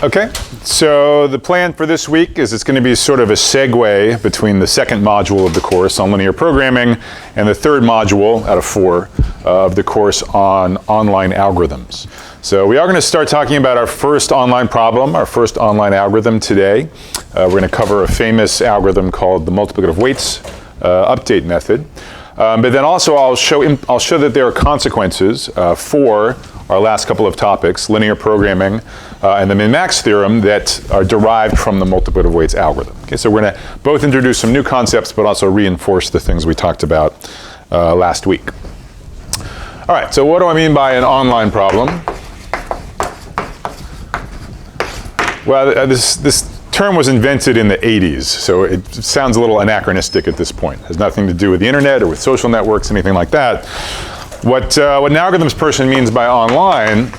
Okay, so the plan for this week is it's going to be sort of a segue between the second module of the course on linear programming and the third module out of 4 of the course on online algorithms. So we are going to start talking about our first online problem, our first online algorithm today. We're going to cover a famous algorithm called the multiplicative weights update method. But then also I'll show that there are consequences for our last couple of topics, linear programming and the Minimax theorem, that are derived from the multiplicative weights algorithm. Okay, so we're going to both introduce some new concepts, but also reinforce the things we talked about last week. All right, so what do I mean by an online problem? Well, this term was invented in the 80s, so it sounds a little anachronistic at this point. It has nothing to do with the internet or with social networks, anything like that. What an algorithms person means by online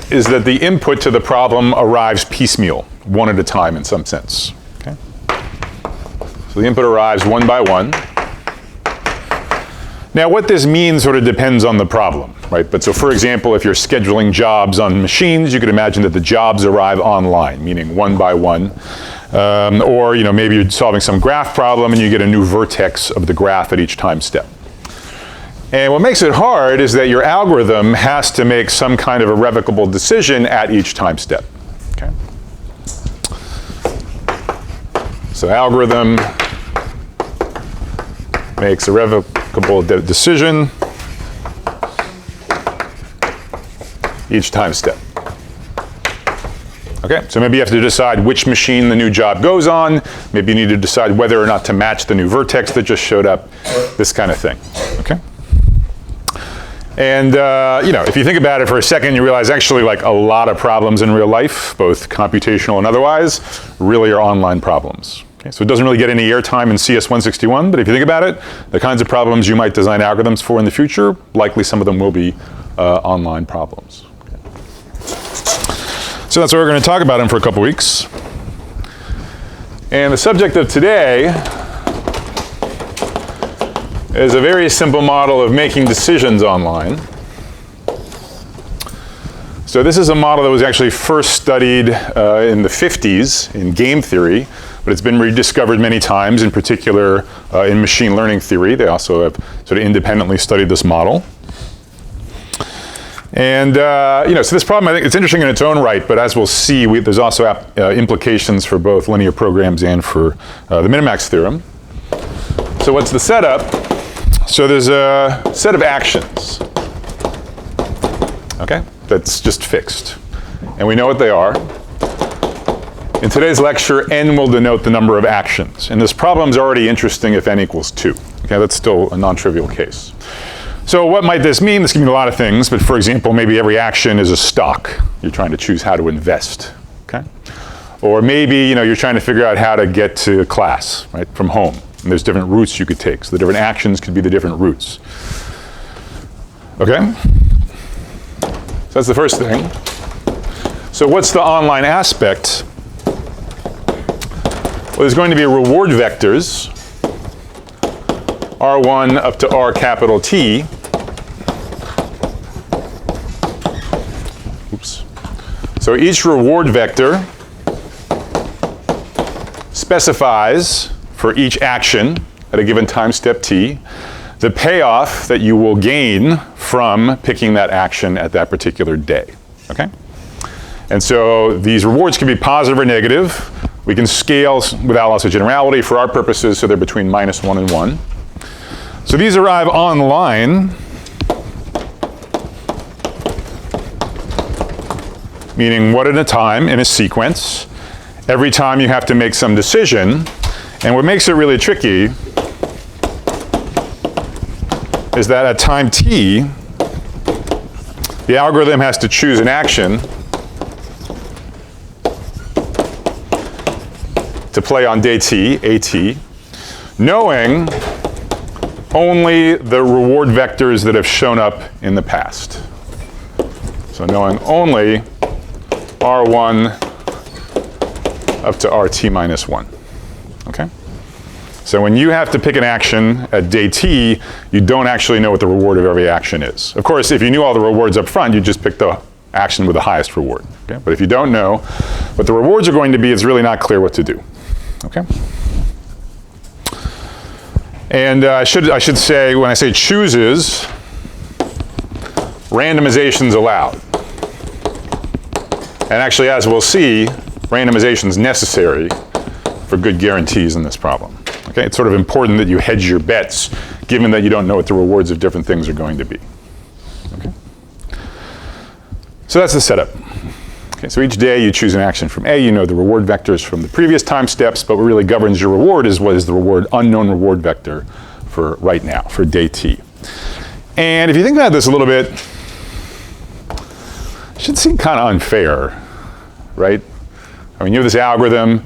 is that the input to the problem arrives piecemeal, one at a time in some sense. Okay? So the input arrives one by one. Now what this means sort of depends on the problem, right? But so for example, if you're scheduling jobs on machines, you could imagine that the jobs arrive online, meaning one by one. Or maybe you're solving some graph problem and you get a new vertex of the graph at each time step. And what makes it hard is that your algorithm has to make some kind of irrevocable decision at each time step. Okay? So algorithm makes a irrevocable decision each time step. Okay, so maybe you have to decide which machine the new job goes on. Maybe you need to decide whether or not to match the new vertex that just showed up, this kind of thing. Okay? And if you think about it for a second, you realize actually like a lot of problems in real life, both computational and otherwise, really are online problems. Okay, so it doesn't really get any airtime in CS161, but if you think about it, the kinds of problems you might design algorithms for in the future, likely some of them will be online problems. Okay. So that's what we're going to talk about in for a couple weeks. And the subject of today is a very simple model of making decisions online. So this is a model that was actually first studied in the 50s in game theory, but it's been rediscovered many times, in particular in machine learning theory. They also have sort of independently studied this model. And so this problem, I think it's interesting in its own right, but as we'll see, there's also implications for both linear programs and for the Minimax theorem. So what's the setup? So there's a set of actions, okay, that's just fixed. And we know what they are. In today's lecture, n will denote the number of actions. And this problem's already interesting if n equals 2. Okay, that's still a non-trivial case. So what might this mean? This can mean a lot of things, but for example, maybe every action is a stock. You're trying to choose how to invest, okay? Or maybe, you're trying to figure out how to get to class, right, from home. And there's different routes you could take. So the different actions could be the different routes. Okay? So that's the first thing. So what's the online aspect? Well, there's going to be reward vectors, R1 up to R capital T. Oops. So each reward vector specifies for each action at a given time step t, the payoff that you will gain from picking that action at that particular day, okay? And so these rewards can be positive or negative. We can scale without loss of generality for our purposes, so they're between -1 and 1. So these arrive online, meaning one at a time in a sequence. Every time you have to make some decision. And what makes it really tricky is that at time t, the algorithm has to choose an action to play on day t, at, knowing only the reward vectors that have shown up in the past. So knowing only R1 up to RT minus 1. Okay? So when you have to pick an action at day t, you don't actually know what the reward of every action is. Of course, if you knew all the rewards up front, you'd just pick the action with the highest reward. Okay? But if you don't know, what the rewards are going to be, it's really not clear what to do. Okay? And I should say, when I say chooses, randomization's allowed. And actually, as we'll see, randomization's necessary for good guarantees in this problem. Okay? It's sort of important that you hedge your bets, given that you don't know what the rewards of different things are going to be. Okay? So that's the setup. Okay, so each day you choose an action from A, you know the reward vectors from the previous time steps, but what really governs your reward is what is the reward, unknown reward vector for right now, for day t. And if you think about this a little bit, it should seem kind of unfair, right? I mean, you have this algorithm.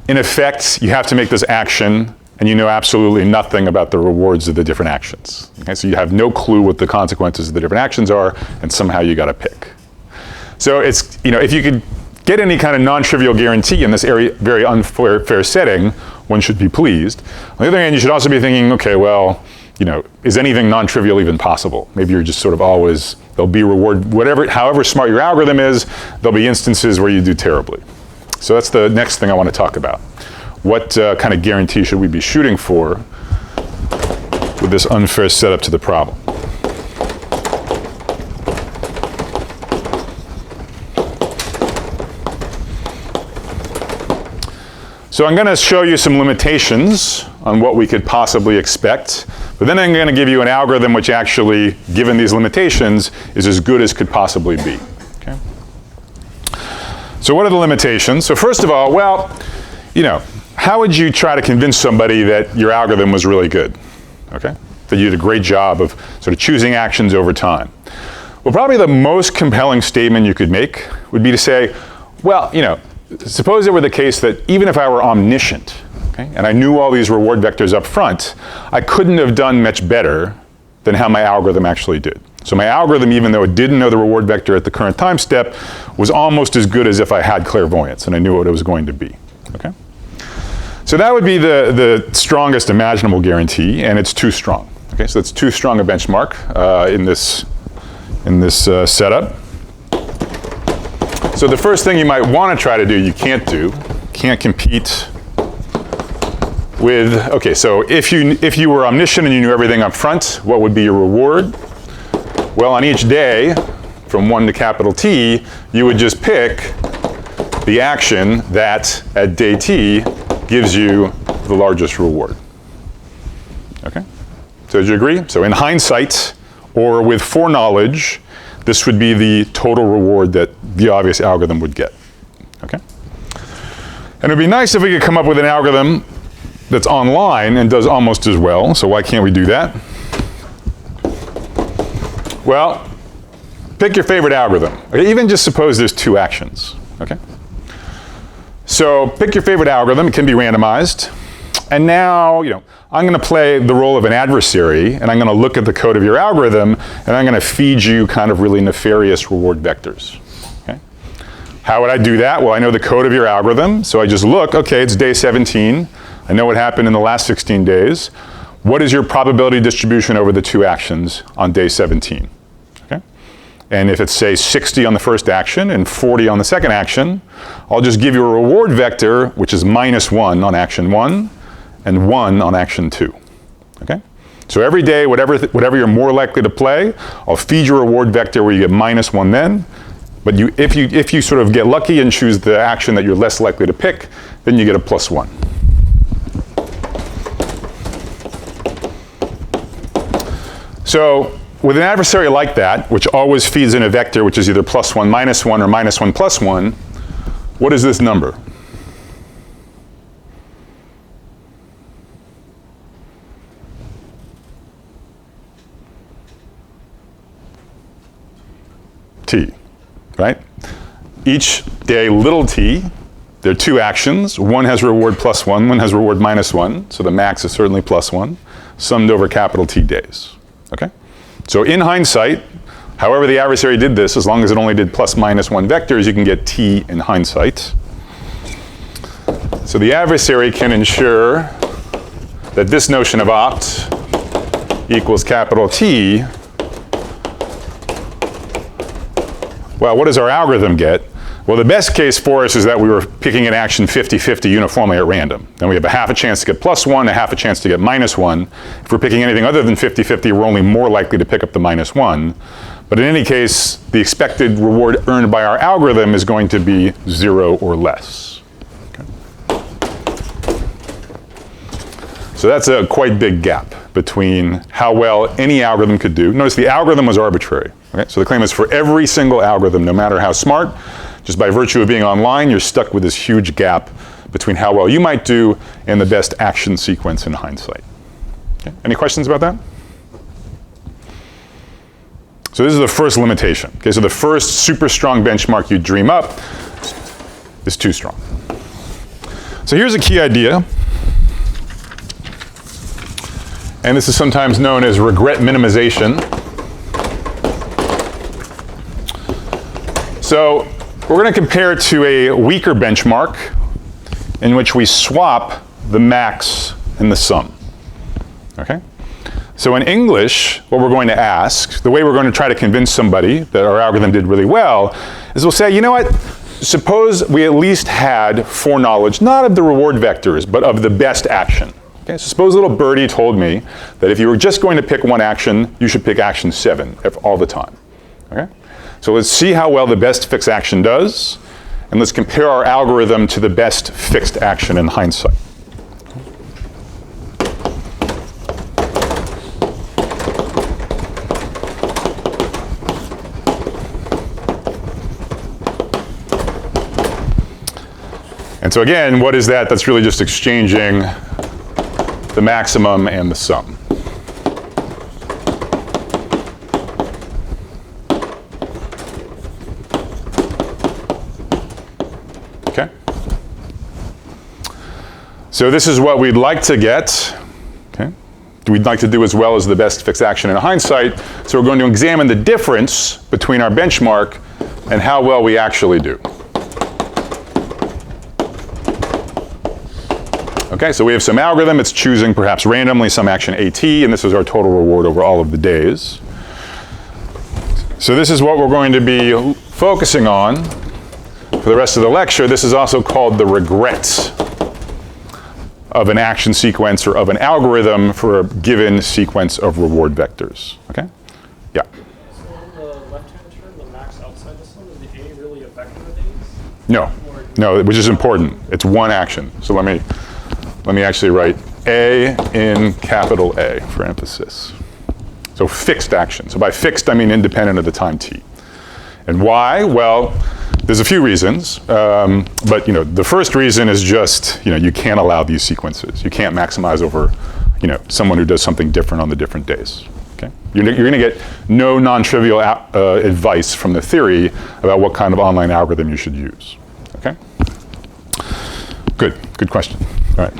In effect, you have to make this action, and you know absolutely nothing about the rewards of the different actions. Okay, so you have no clue what the consequences of the different actions are, and somehow you got to pick. So it's, you know, if you could get any kind of non-trivial guarantee in this very unfair setting, one should be pleased. On the other hand, you should also be thinking, okay, well, you know, is anything non-trivial even possible? Maybe you're just sort of always, there'll be reward, however smart your algorithm is, there'll be instances where you do terribly. So that's the next thing I want to talk about. What kind of guarantee should we be shooting for with this unfair setup to the problem? So I'm going to show you some limitations on what we could possibly expect, but then I'm going to give you an algorithm which actually, given these limitations, is as good as could possibly be. Okay? So what are the limitations? So first of all, well, you know, how would you try to convince somebody that your algorithm was really good? Okay? That you did a great job of sort of choosing actions over time? Well, probably the most compelling statement you could make would be to say, well, you know, suppose it were the case that even if I were omniscient, okay, and I knew all these reward vectors up front, I couldn't have done much better than how my algorithm actually did. So my algorithm, even though it didn't know the reward vector at the current time step, was almost as good as if I had clairvoyance and I knew what it was going to be. Okay? So that would be the strongest imaginable guarantee, and it's too strong. Okay, so it's too strong a benchmark in this setup. So the first thing you might want to try to do, you can't do. Can't compete with, okay, so if you were omniscient and you knew everything up front, what would be your reward? Well, on each day, from 1 to capital T, you would just pick the action that, at day t, gives you the largest reward. Okay? So do you agree? So in hindsight, or with foreknowledge, this would be the total reward that the obvious algorithm would get. Okay? And it would be nice if we could come up with an algorithm that's online and does almost as well. So why can't we do that? Well, pick your favorite algorithm. Okay, even just suppose there's two actions. Okay? So pick your favorite algorithm. It can be randomized. And now, you know, I'm going to play the role of an adversary, and I'm going to look at the code of your algorithm, and I'm going to feed you kind of really nefarious reward vectors. Okay? How would I do that? Well, I know the code of your algorithm, so I just look, okay, it's day 17. I know what happened in the last 16 days. What is your probability distribution over the two actions on day 17? Okay? And if it's, say, 60 on the first action and 40 on the second action, I'll just give you a reward vector, which is -1 on action 1, and 1 on action 2. Okay? So every day, whatever you're more likely to play, I'll feed you a reward vector where you get -1 then. But if you sort of get lucky and choose the action that you're less likely to pick, then you get a +1. So with an adversary like that, which always feeds in a vector which is either +1, -1, or -1, +1, what is this number? T, right? Each day, little t, there are two actions. One has reward +1, one has reward -1, so the max is certainly +1, summed over capital T days. Okay? So in hindsight, however the adversary did this, as long as it only did +-1 vectors, you can get t in hindsight. So the adversary can ensure that this notion of opt equals capital T. Well, what does our algorithm get? Well, the best case for us is that we were picking an action 50-50 uniformly at random. Then we have a half a chance to get +1, a half a chance to get -1. If we're picking anything other than 50-50, we're only more likely to pick up the -1. But in any case, the expected reward earned by our algorithm is going to be 0 or less. Okay. So that's a quite big gap between how well any algorithm could do. Notice the algorithm was arbitrary. Okay? So the claim is for every single algorithm, no matter how smart, just by virtue of being online, you're stuck with this huge gap between how well you might do and the best action sequence in hindsight. Okay. Any questions about that? So this is the first limitation. Okay, so the first super strong benchmark you dream up is too strong. So here's a key idea. And this is sometimes known as regret minimization. So we're going to compare it to a weaker benchmark in which we swap the max and the sum. Okay? So in English, what we're going to ask, the way we're going to try to convince somebody that our algorithm did really well, is we'll say, you know what? Suppose we at least had foreknowledge, not of the reward vectors, but of the best action. Okay? So suppose little birdie told me that if you were just going to pick one action, you should pick action 7 all the time. Okay? So let's see how well the best fixed action does, and let's compare our algorithm to the best fixed action in hindsight. And so again, what is that? That's really just exchanging the maximum and the sum. Okay? So this is what we'd like to get. Okay? We'd like to do as well as the best fixed action in hindsight. So we're going to examine the difference between our benchmark and how well we actually do. Okay, so we have some algorithm. It's choosing perhaps randomly some action AT, and this is our total reward over all of the days. So this is what we're going to be focusing on for the rest of the lecture. This is also called the regrets of an action sequence or of an algorithm for a given sequence of reward vectors. Okay? Yeah? So on the left-hand term, the max outside the sum, is the A really a vector of A's? No. No, which is important. It's one action. So let me actually write A in capital A for emphasis. So fixed action. So by fixed, I mean independent of the time t. And why? Well, there's a few reasons. But the first reason is just, you can't allow these sequences. You can't maximize over, someone who does something different on the different days. Okay? You're going to get no non-trivial advice from the theory about what kind of online algorithm you should use. Okay? Good question. All right.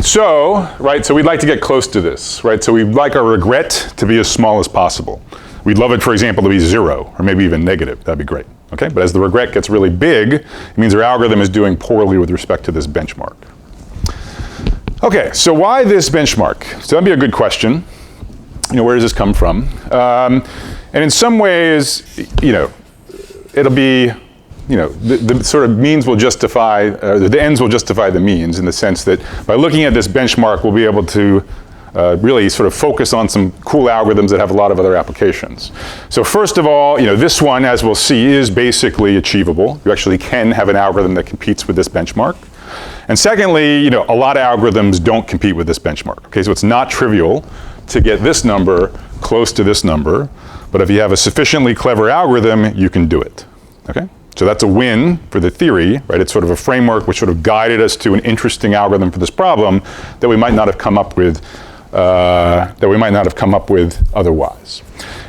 So we'd like to get close to this, right? So we'd like our regret to be as small as possible. We'd love it, for example, to be 0 or maybe even negative. That'd be great. Okay? But as the regret gets really big, it means our algorithm is doing poorly with respect to this benchmark. Okay, so why this benchmark? So that'd be a good question. Where does this come from? And in some ways, it'll be the sort of means will justify, the ends will justify the means in the sense that by looking at this benchmark, we'll be able to really sort of focus on some cool algorithms that have a lot of other applications. So first of all, this one, as we'll see, is basically achievable. You actually can have an algorithm that competes with this benchmark. And secondly, a lot of algorithms don't compete with this benchmark. Okay, so it's not trivial to get this number close to this number, but if you have a sufficiently clever algorithm, you can do it. Okay? So that's a win for the theory, right? It's sort of a framework which sort of guided us to an interesting algorithm for this problem that we might not have come up with, otherwise.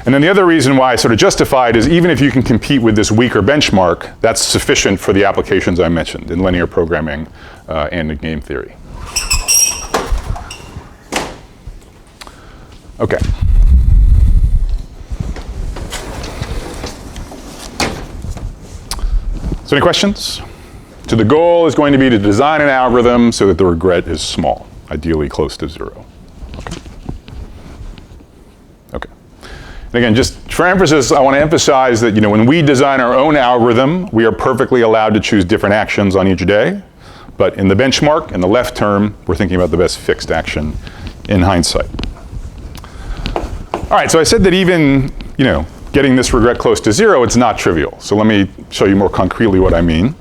And then the other reason why I sort of justified is even if you can compete with this weaker benchmark, that's sufficient for the applications I mentioned in linear programming and in game theory. Okay. So any questions? So the goal is going to be to design an algorithm so that the regret is small, ideally close to 0. Okay. Again, just for emphasis, I want to emphasize that when we design our own algorithm, we are perfectly allowed to choose different actions on each day. But in the benchmark, in the left term, we're thinking about the best fixed action in hindsight. All right, so I said that even getting this regret close to 0, it's not trivial. So let me show you more concretely what I mean.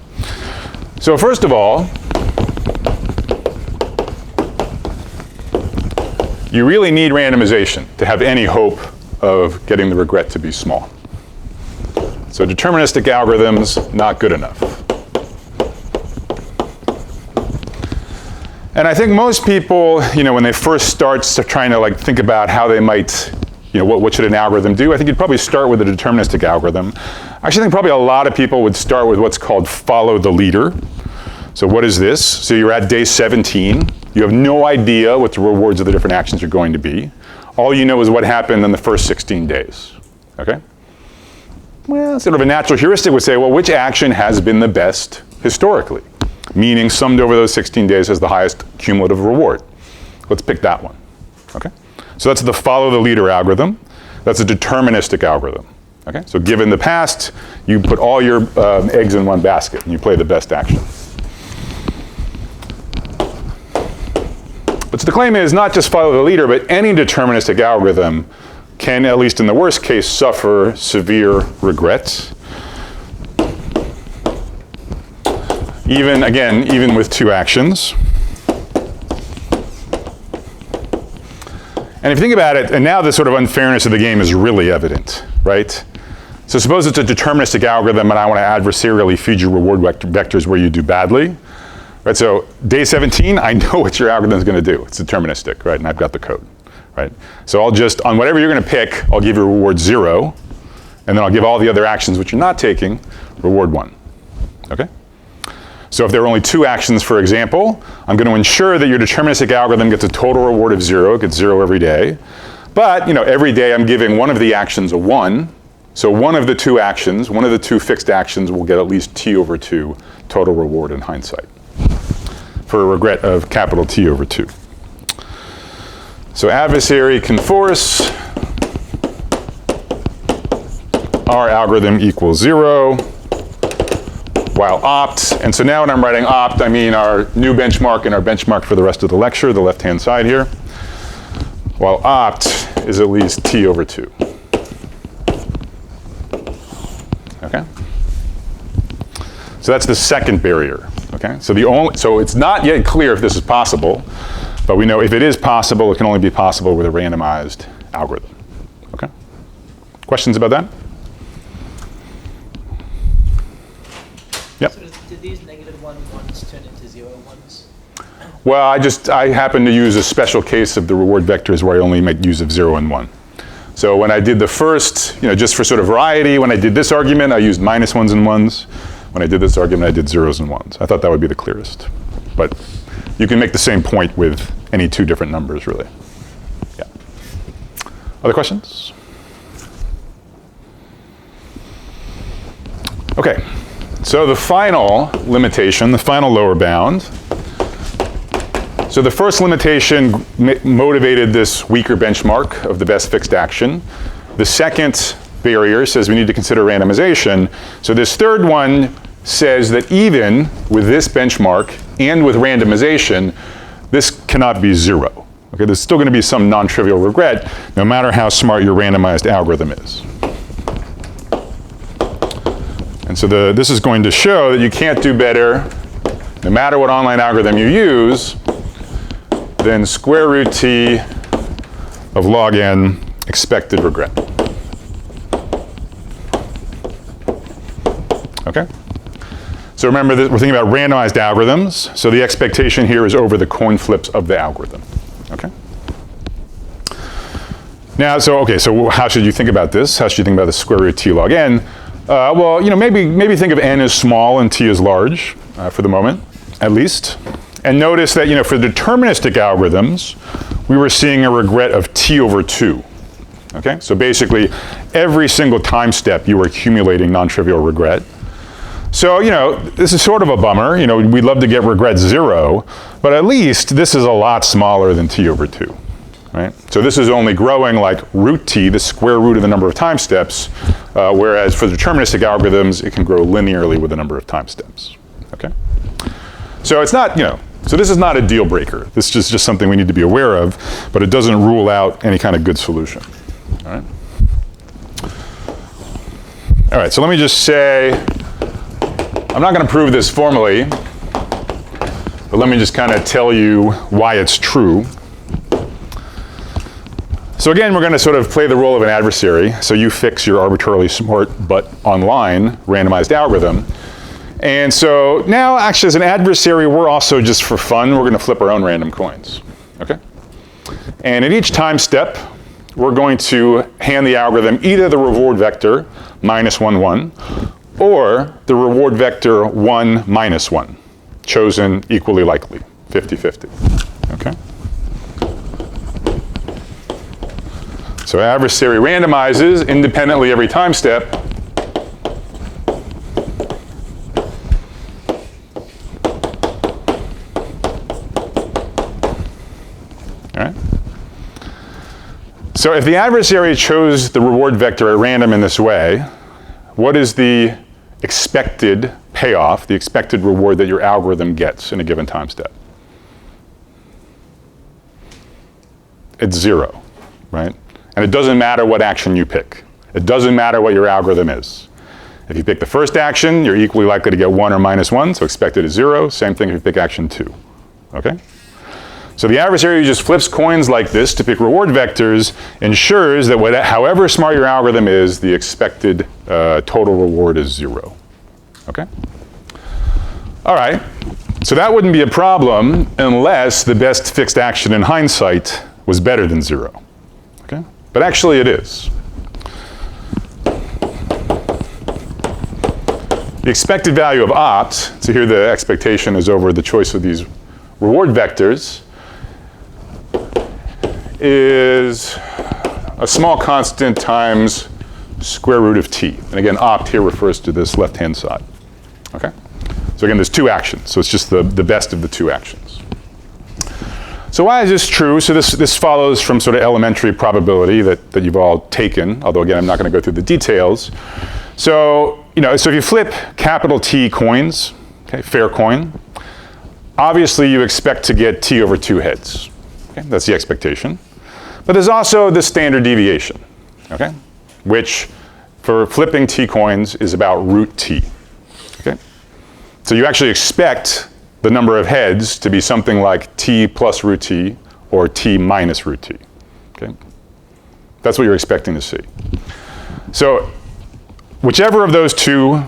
So first of all, you really need randomization to have any hope of getting the regret to be small. So deterministic algorithms, not good enough. And I think most people, when they first start trying to think about how they might, what should an algorithm do, I think you'd probably start with a deterministic algorithm. I actually think probably a lot of people would start with what's called follow the leader. So what is this? So you're at day 17. You have no idea what the rewards of the different actions are going to be. All you know is what happened in the first 16 days, okay? Well, sort of a natural heuristic would say, well, which action has been the best historically? Meaning summed over those 16 days has the highest cumulative reward. Let's pick that one, okay? So that's the follow the leader algorithm. That's a deterministic algorithm, okay? So given the past, you put all your eggs in one basket and you play the best action. But so the claim is not just follow the leader, but any deterministic algorithm can, at least in the worst case, suffer severe regrets. Even with two actions. And if you think about it, and now the sort of unfairness of the game is really evident, right? So suppose it's a deterministic algorithm and I want to adversarially feed you reward vectors where you do badly. Right, so day 17, I know what your algorithm is going to do. It's deterministic, right? And I've got the code, right? So I'll just, on whatever you're going to pick, I'll give you reward 0, and then I'll give all the other actions which you're not taking, reward 1, okay? So if there are only 2 actions, for example, I'm going to ensure that your deterministic algorithm gets a total reward of 0, it gets 0 every day. But, every day I'm giving one of the actions a 1, so one of the 2 actions, one of the 2 fixed actions will get at least t over 2 total reward in hindsight, for a regret of capital T over 2. So adversary can force our algorithm equals 0, while opt, and so now when I'm writing opt, I mean our new benchmark and our benchmark for the rest of the lecture, the left-hand side here, while opt is at least T over 2. Okay? So that's the second barrier. Okay, so it's not yet clear if this is possible, but we know if it is possible, it can only be possible with a randomized algorithm. Okay? Questions about that? Yep. So did these negative ones turn into 0 ones? Well, I happen to use a special case of the reward vectors where I only make use of 0 and 1. So when I did the first, just for sort of variety, when I did this argument, I used -1s and 1s. When I did this argument, I did 0s and 1s. I thought that would be the clearest. But you can make the same point with any 2 different numbers, really. Yeah. Other questions? Okay. So the final limitation, the final lower bound. So the first limitation motivated this weaker benchmark of the best fixed action. The second barrier says we need to consider randomization. So this third one says that even with this benchmark and with randomization, this cannot be 0. Okay, there's still going to be some non-trivial regret, no matter how smart your randomized algorithm is. And so this is going to show that you can't do better, no matter what online algorithm you use, than square root t of log n expected regret. Okay? So remember that we're thinking about randomized algorithms. So the expectation here is over the coin flips of the algorithm. Okay? Now, so how should you think about this? How should you think about the square root t log n? Well, maybe think of n as small and t as large for the moment, at least. And notice that, for deterministic algorithms, we were seeing a regret of t over 2. Okay? So basically, every single time step, you were accumulating non-trivial regret. So, this is sort of a bummer. We'd love to get regret 0, but at least this is a lot smaller than t over 2. right? So this is only growing like root t, the square root of the number of time steps, whereas for the deterministic algorithms, it can grow linearly with the number of time steps, okay? So it's not, so this is not a deal breaker. This is just something we need to be aware of, but it doesn't rule out any kind of good solution, all right? All right, so let me just say, I'm not going to prove this formally, but let me just kind of tell you why it's true. So again, we're going to sort of play the role of an adversary. So you fix your arbitrarily smart but online randomized algorithm. And so now, actually, as an adversary, we're also, just for fun, we're going to flip our own random coins, okay? And at each time step, we're going to hand the algorithm either the reward vector -1, 1, or the reward vector 1, -1, chosen equally likely, 50-50, okay? So adversary randomizes independently every time step. All right. So if the adversary chose the reward vector at random in this way, what is the expected payoff, the expected reward that your algorithm gets in a given time step? It's 0, right? And it doesn't matter what action you pick. It doesn't matter what your algorithm is. If you pick the first action, you're equally likely to get 1 or -1, so expected is 0. Same thing if you pick action 2, okay? So the adversary just flips coins like this to pick reward vectors, ensures that however smart your algorithm is, the expected total reward is 0, okay? All right, so that wouldn't be a problem unless the best fixed action in hindsight was better than 0, okay? But actually it is. The expected value of opt, so here the expectation is over the choice of these reward vectors, is a small constant times square root of t. And again, opt here refers to this left-hand side, okay? So again, there's 2 actions, so it's just the best of the 2 actions. So why is this true? So this follows from sort of elementary probability that you've all taken, although again, I'm not going to go through the details. So, so if you flip capital T coins, okay, fair coin, obviously you expect to get t over 2 heads. Okay, that's the expectation. But there's also the standard deviation, okay, which for flipping t coins is about root t, okay? So you actually expect the number of heads to be something like t plus root t or t minus root t, okay? That's what you're expecting to see. So whichever of those 2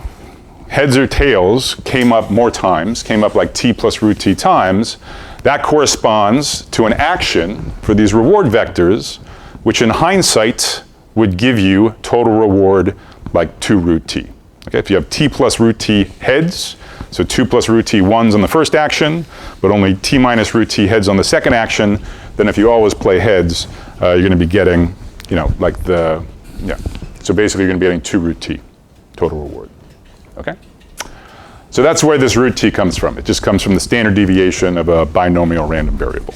heads or tails came up more times, came up like t plus root t times, that corresponds to an action for these reward vectors, which in hindsight would give you total reward like 2 root t. Okay, if you have t plus root t heads, so 2 plus root t 1s on the first action, but only t minus root t heads on the second action, then if you always play heads, you're going to be getting, like so basically you're going to be getting 2 root t total reward, okay? So that's where this root t comes from. It just comes from the standard deviation of a binomial random variable.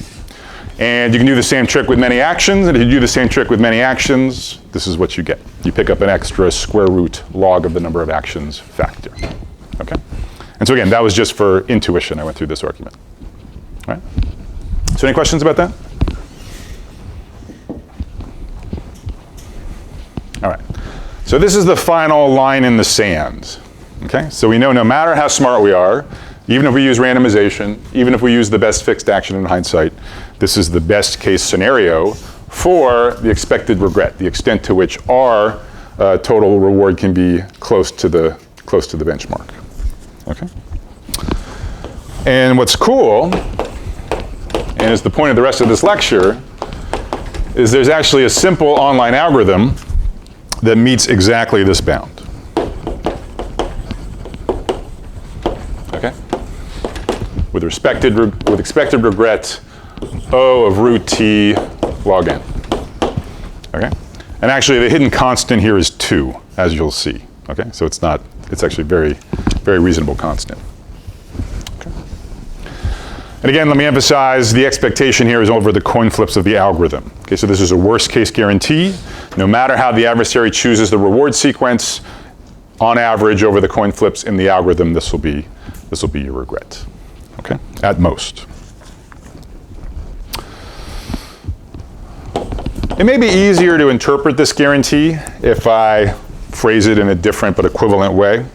And you can do the same trick with many actions, and if you do the same trick with many actions, this is what you get. You pick up an extra square root log of the number of actions factor, okay? And so again, that was just for intuition. I went through this argument, all right? So any questions about that? All right, so this is the final line in the sand, okay? So we know no matter how smart we are, even if we use randomization, even if we use the best fixed action in hindsight, this is the best case scenario for the expected regret, the extent to which our total reward can be close to the benchmark, okay? And what's cool, and is the point of the rest of this lecture, is there's actually a simple online algorithm that meets exactly this bound. Okay? With expected regret O of root t log n. Okay? And actually the hidden constant here is 2, as you'll see. Okay? So it's actually very, very reasonable constant. Okay? And again, let me emphasize the expectation here is over the coin flips of the algorithm. Okay, so this is a worst case guarantee. No matter how the adversary chooses the reward sequence, on average over the coin flips in the algorithm, this will be your regret. Okay, at most. It may be easier to interpret this guarantee if I phrase it in a different but equivalent way.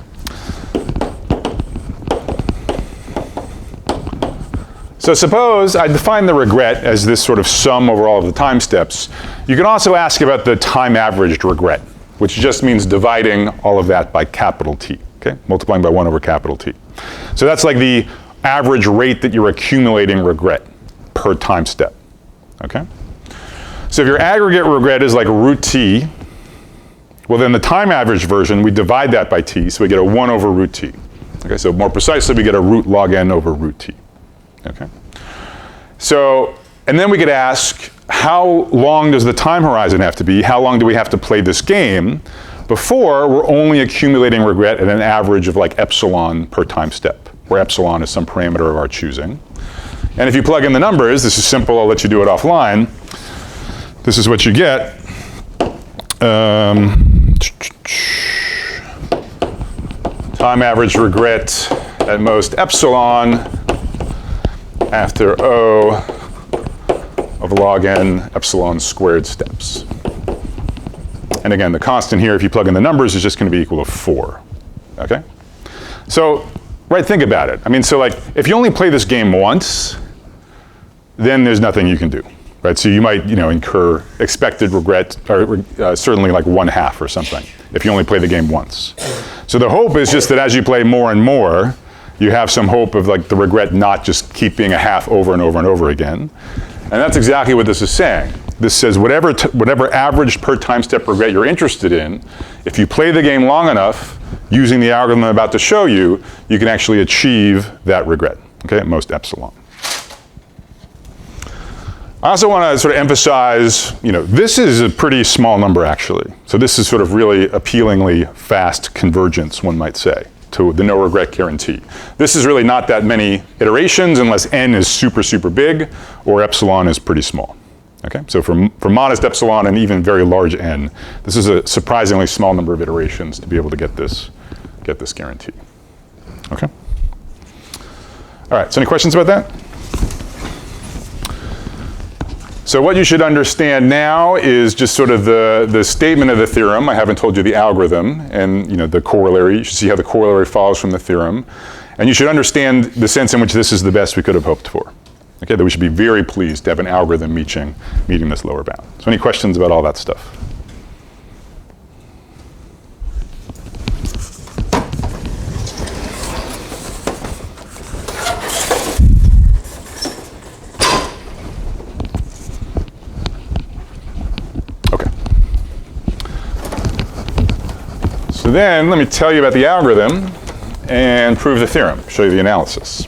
So suppose I define the regret as this sort of sum over all of the time steps. You can also ask about the time averaged regret, which just means dividing all of that by capital T, okay? Multiplying by 1 over capital T. So that's like the average rate that you're accumulating regret per time step, okay? So if your aggregate regret is like root T, well then the time average version, we divide that by T, so we get a 1 over root T. Okay, so more precisely, we get a root log n over root T. Okay. So, and then we could ask, how long does the time horizon have to be? How long do we have to play this game before we're only accumulating regret at an average of like epsilon per time step, where epsilon is some parameter of our choosing. And if you plug in the numbers, this is simple, I'll let you do it offline. This is what you get. Time average regret at most epsilon after O of log n epsilon squared steps. And again, the constant here, if you plug in the numbers, is just going to be equal to 4. Okay? So, right, think about it. I mean, so like, if you only play this game once, then there's nothing you can do. Right? So you might, incur expected regret, or certainly like 1/2 or something, if you only play the game once. So the hope is just that as you play more and more, you have some hope of like the regret not just keep being a half over and over and over again. And that's exactly what this is saying. This says whatever average per time step regret you're interested in, if you play the game long enough, using the algorithm I'm about to show you, you can actually achieve that regret, okay, at most epsilon. I also want to sort of emphasize, this is a pretty small number actually. So this is sort of really appealingly fast convergence, one might say, to the no regret guarantee. This is really not that many iterations unless n is super, super big or epsilon is pretty small. Okay, so for modest epsilon and even very large n, this is a surprisingly small number of iterations to be able to get this guarantee. Okay. All right, so any questions about that? So what you should understand now is just sort of the statement of the theorem. I haven't told you the algorithm and the corollary. You should see how the corollary follows from the theorem. And you should understand the sense in which this is the best we could have hoped for. Okay, that we should be very pleased to have an algorithm meeting this lower bound. So any questions about all that stuff? So then let me tell you about the algorithm and prove the theorem, show you the analysis.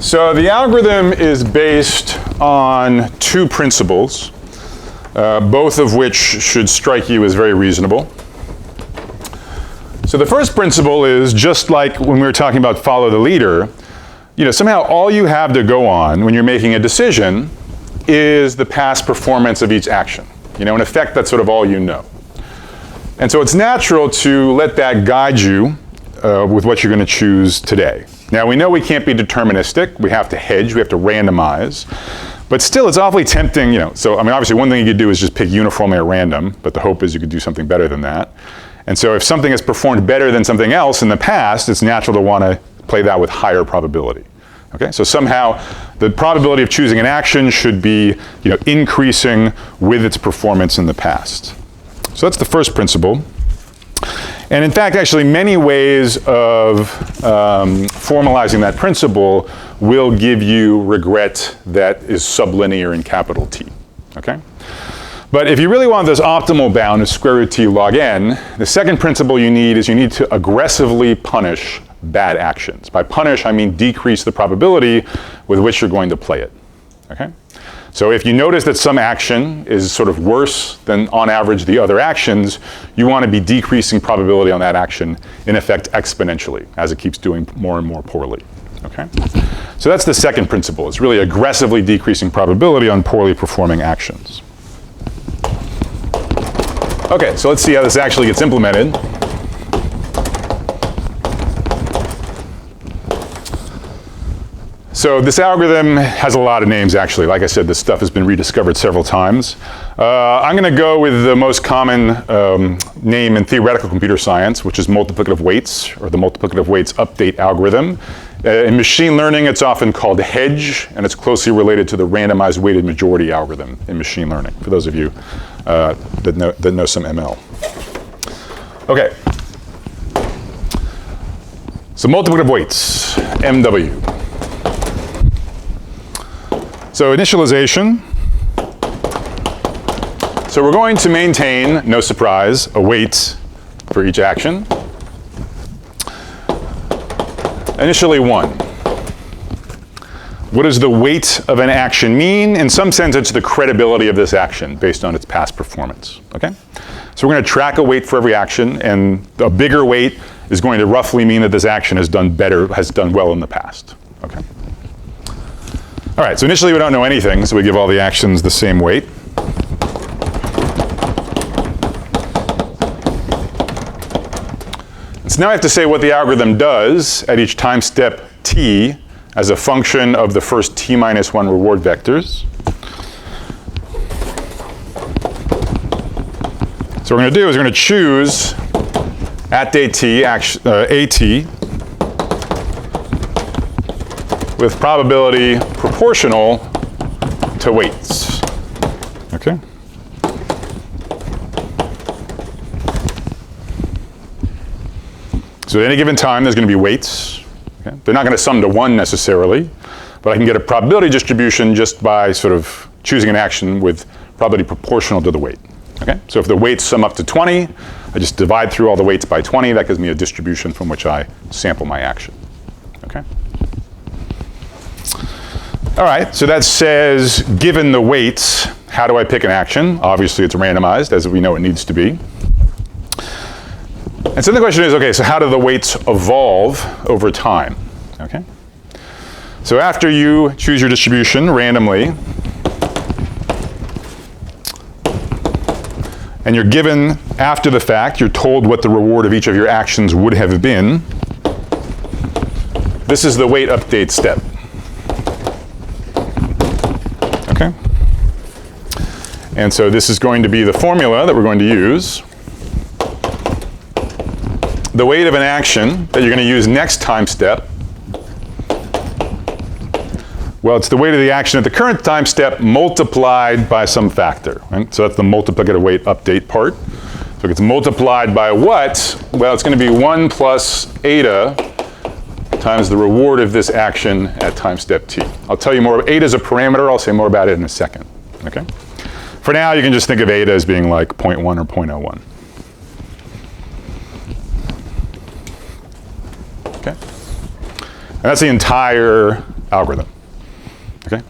So the algorithm is based on 2 principles, both of which should strike you as very reasonable. So the first principle is just like when we were talking about follow the leader, somehow all you have to go on when you're making a decision is the past performance of each action. In effect, that's sort of all you know. And so it's natural to let that guide you with what you're going to choose today. Now we know we can't be deterministic. We have to hedge. We have to randomize. But still, it's awfully tempting. So I mean, obviously, one thing you could do is just pick uniformly at random. But the hope is you could do something better than that. And so if something has performed better than something else in the past, it's natural to want to play that with higher probability. Okay, so somehow the probability of choosing an action should be increasing with its performance in the past. So that's the first principle. And in fact, actually, many ways of formalizing that principle will give you regret that is sublinear in capital T. Okay? But if you really want this optimal bound of square root T log n, the second principle you need is you need to aggressively punish bad actions. By punish, I mean decrease the probability with which you're going to play it. Okay? So if you notice that some action is sort of worse than on average the other actions, you want to be decreasing probability on that action, in effect exponentially, as it keeps doing more and more poorly. Okay? So that's the second principle. It's really aggressively decreasing probability on poorly performing actions. Okay, so let's see how this actually gets implemented. So this algorithm has a lot of names, actually. Like I said, this stuff has been rediscovered several times. I'm going to go with the most common name in theoretical computer science, which is multiplicative weights, or the multiplicative weights update algorithm. In machine learning, it's often called hedge, and it's closely related to the randomized weighted majority algorithm in machine learning, for those of you that know some ML. Okay. So multiplicative weights, MW. So initialization. So we're going to maintain, no surprise, a weight for each action. Initially 1. What does the weight of an action mean? In some sense, it's the credibility of this action based on its past performance. Okay? So we're going to track a weight for every action, and a bigger weight is going to roughly mean that this action has done well in the past. Okay? All right, so initially we don't know anything, so we give all the actions the same weight. So now I have to say what the algorithm does at each time step t as a function of the first t minus 1 reward vectors. So what we're going to do is we're going to choose at day t, at, with probability proportional to weights. Okay? So at any given time, there's going to be weights. Okay? They're not going to sum to 1 necessarily, but I can get a probability distribution just by sort of choosing an action with probability proportional to the weight. Okay? So if the weights sum up to 20, I just divide through all the weights by 20. That gives me a distribution from which I sample my action. Okay? All right, so that says, given the weights, how do I pick an action? Obviously, it's randomized, as we know it needs to be. And so the question is, okay, so how do the weights evolve over time? Okay? So after you choose your distribution randomly, and you're given, after the fact, you're told what the reward of each of your actions would have been, this is the weight update step. Okay? And so this is going to be the formula that we're going to use. The weight of an action that you're going to use next time step, well, it's the weight of the action at the current time step multiplied by some factor. Right? So that's the multiplicative weight update part. So it gets multiplied by what? Well, it's going to be 1 plus eta times the reward of this action at time step t. I'll tell you more. Eta is a parameter. I'll say more about it in a second. Okay? For now, you can just think of eta as being like 0.1 or 0.01. Okay? And that's the entire algorithm. Okay?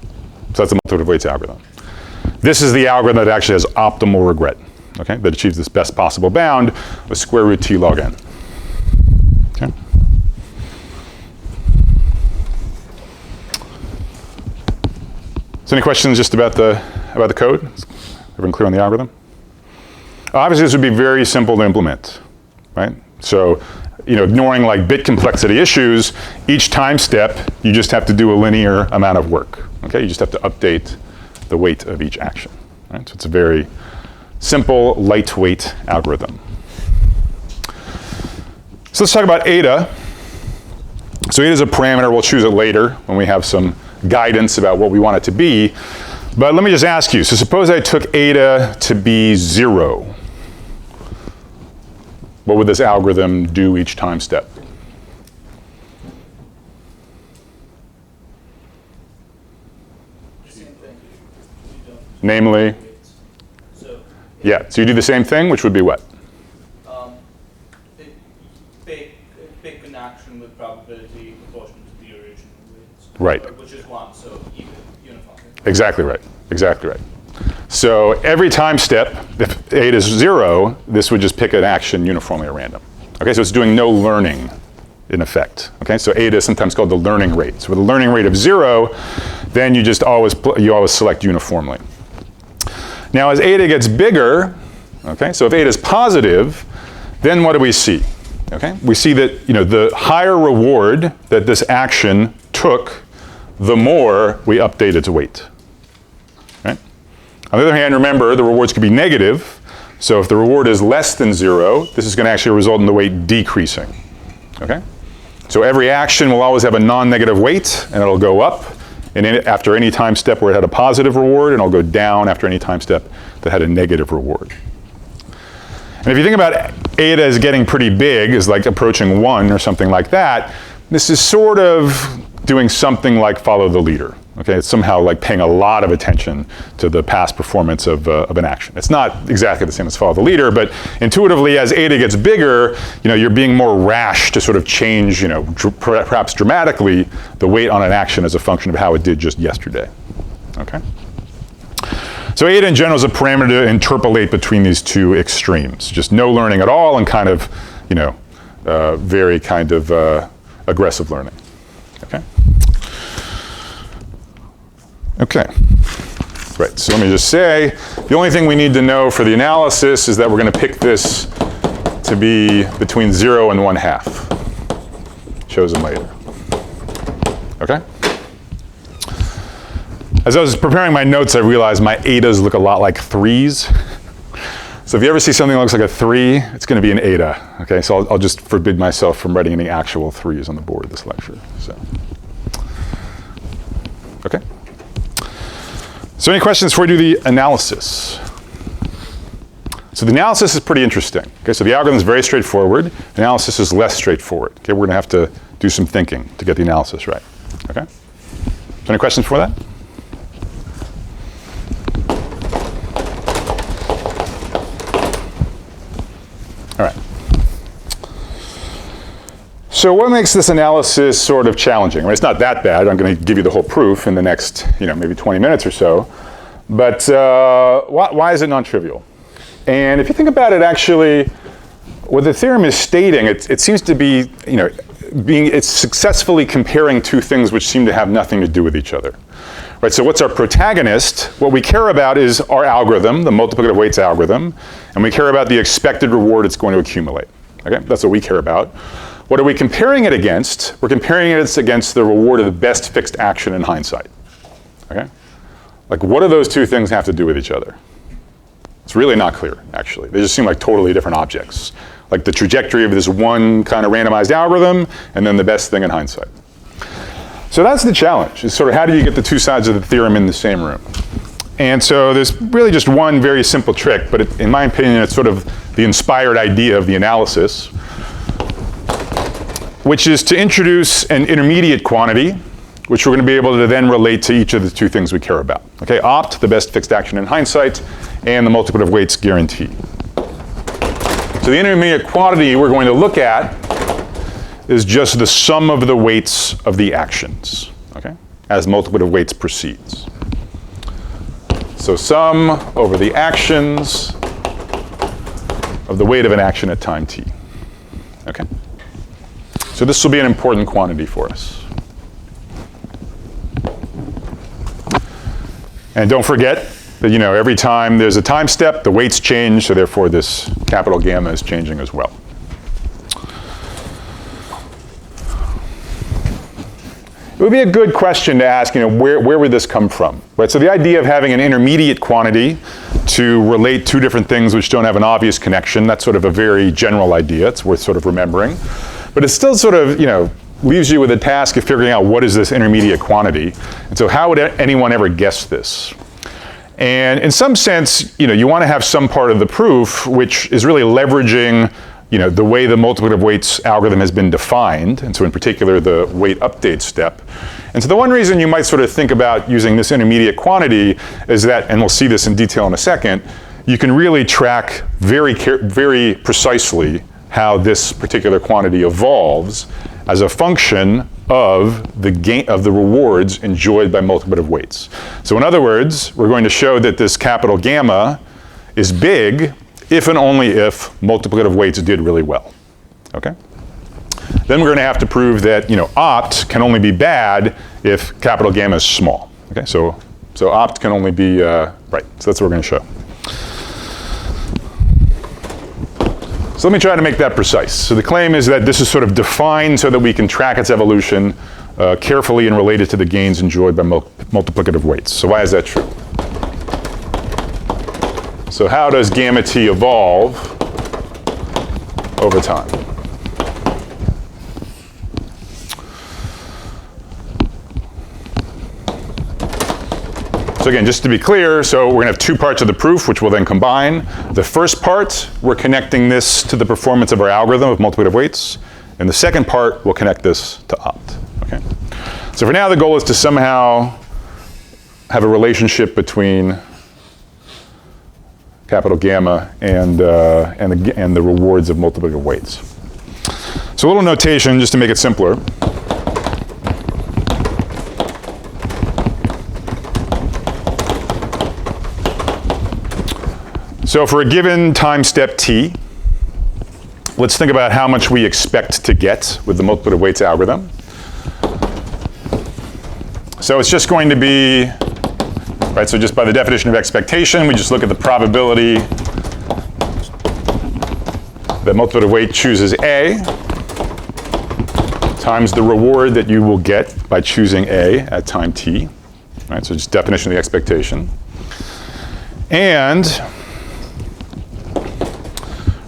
So that's the multiplicative weights algorithm. This is the algorithm that actually has optimal regret. Okay? That achieves this best possible bound with square root t log n. Okay? So any questions just about the code? Everyone clear on the algorithm? Obviously, this would be very simple to implement, right? So, ignoring like bit complexity issues, each time step, you just have to do a linear amount of work. Okay, you just have to update the weight of each action. Right? So it's a very simple, lightweight algorithm. So let's talk about eta. So eta is a parameter. We'll choose it later when we have some guidance about what we want it to be. But let me just ask you, so suppose I took eta to be 0. What would this algorithm do each time step? Same thing. Namely? So So you do the same thing, which would be what? pick an action with probability proportional to the original weights. Right. Which is 1, so uniform. Exactly right. Exactly right. So every time step, if eta is 0, this would just pick an action uniformly at random. Okay, so it's doing no learning in effect. Okay, so eta is sometimes called the learning rate. So with a learning rate of 0, then you just always select uniformly. Now as eta gets bigger, okay, so if eta is positive, then what do we see? Okay, we see that the higher reward that this action took, the more we update its weight. Right? On the other hand, remember the rewards could be negative. So if the reward is less than 0, this is going to actually result in the weight decreasing. Okay? So every action will always have a non-negative weight, and it'll go up after any time step where it had a positive reward, and it'll go down after any time step that had a negative reward. And if you think about eta as getting pretty big, is like approaching 1 or something like that, this is sort of doing something like follow the leader. Okay, it's somehow like paying a lot of attention to the past performance of an action. It's not exactly the same as follow the leader, but intuitively, as eta gets bigger, you're being more rash to sort of change, perhaps dramatically, the weight on an action as a function of how it did just yesterday. Okay. So eta in general is a parameter to interpolate between these two extremes, just no learning at all and kind of, very kind of aggressive learning. Okay. Okay, right, so let me just say, the only thing we need to know for the analysis is that we're going to pick this to be between 0 and 1/2, chosen later. Okay? As I was preparing my notes, I realized my etas look a lot like 3s. So if you ever see something that looks like a 3, it's going to be an eta. Okay, so I'll just forbid myself from writing any actual 3s on the board this lecture. So, okay. So any questions before we do the analysis? So the analysis is pretty interesting. Okay, so the algorithm is very straightforward. The analysis is less straightforward. Okay, we're going to have to do some thinking to get the analysis right. Okay. So any questions before that? All right. So what makes this analysis sort of challenging? I mean, it's not that bad. I'm going to give you the whole proof in the next, maybe 20 minutes or so. But why is it non-trivial? And if you think about it, actually, what the theorem is stating, it seems to be, it's successfully comparing two things which seem to have nothing to do with each other. Right, so what's our protagonist? What we care about is our algorithm, the multiplicative weights algorithm, and we care about the expected reward it's going to accumulate. Okay, that's what we care about. What are we comparing it against? We're comparing it against the reward of the best fixed action in hindsight. Okay, like what do those two things have to do with each other? It's really not clear, actually. They just seem like totally different objects. Like the trajectory of this one kind of randomized algorithm, and then the best thing in hindsight. So that's the challenge, is sort of how do you get the two sides of the theorem in the same room? And so there's really just one very simple trick, but in my opinion, it's sort of the inspired idea of the analysis, which is to introduce an intermediate quantity, which we're going to be able to then relate to each of the two things we care about. Okay, opt, the best fixed action in hindsight, and the multiplicative weights guarantee. So the intermediate quantity we're going to look at is just the sum of the weights of the actions, okay, as multiplicative weights proceeds. So sum over the actions of the weight of an action at time t. Okay? So this will be an important quantity for us. And don't forget that, every time there's a time step, the weights change, so therefore this capital gamma is changing as well. It would be a good question to ask, where would this come from? Right? So the idea of having an intermediate quantity to relate two different things which don't have an obvious connection, that's sort of a very general idea. It's worth sort of remembering. But it still sort of, leaves you with a task of figuring out what is this intermediate quantity. And so how would anyone ever guess this? And in some sense, you want to have some part of the proof which is really leveraging the way the multiplicative weights algorithm has been defined, and so in particular the weight update step. And so the one reason you might sort of think about using this intermediate quantity is that, and we'll see this in detail in a second, you can really track very precisely how this particular quantity evolves as a function of the rewards enjoyed by multiplicative weights. So in other words, we're going to show that this capital gamma is big if and only if multiplicative weights did really well. Okay? then we're going to have to prove that, opt can only be bad if capital gamma is small. Okay, so opt can only be, right, so that's what we're going to show. So let me try to make that precise. So the claim is that this is sort of defined so that we can track its evolution carefully and relate it to the gains enjoyed by multiplicative weights. So why is that true? So how does gamma t evolve over time? So again, just to be clear, so we're going to have two parts of the proof, which we'll then combine. The first part, we're connecting this to the performance of our algorithm of multiplicative weights. And the second part, we'll connect this to opt. Okay? So for now, the goal is to somehow have a relationship between capital gamma and the rewards of multiplicative weights. So a little notation just to make it simpler. So for a given time step t, let's think about how much we expect to get with the multiplicative weights algorithm. So it's just going to be, right, so just by the definition of expectation, we just look at the probability that multiplicative weight chooses A times the reward that you will get by choosing A at time t. Right, so just definition of the expectation. And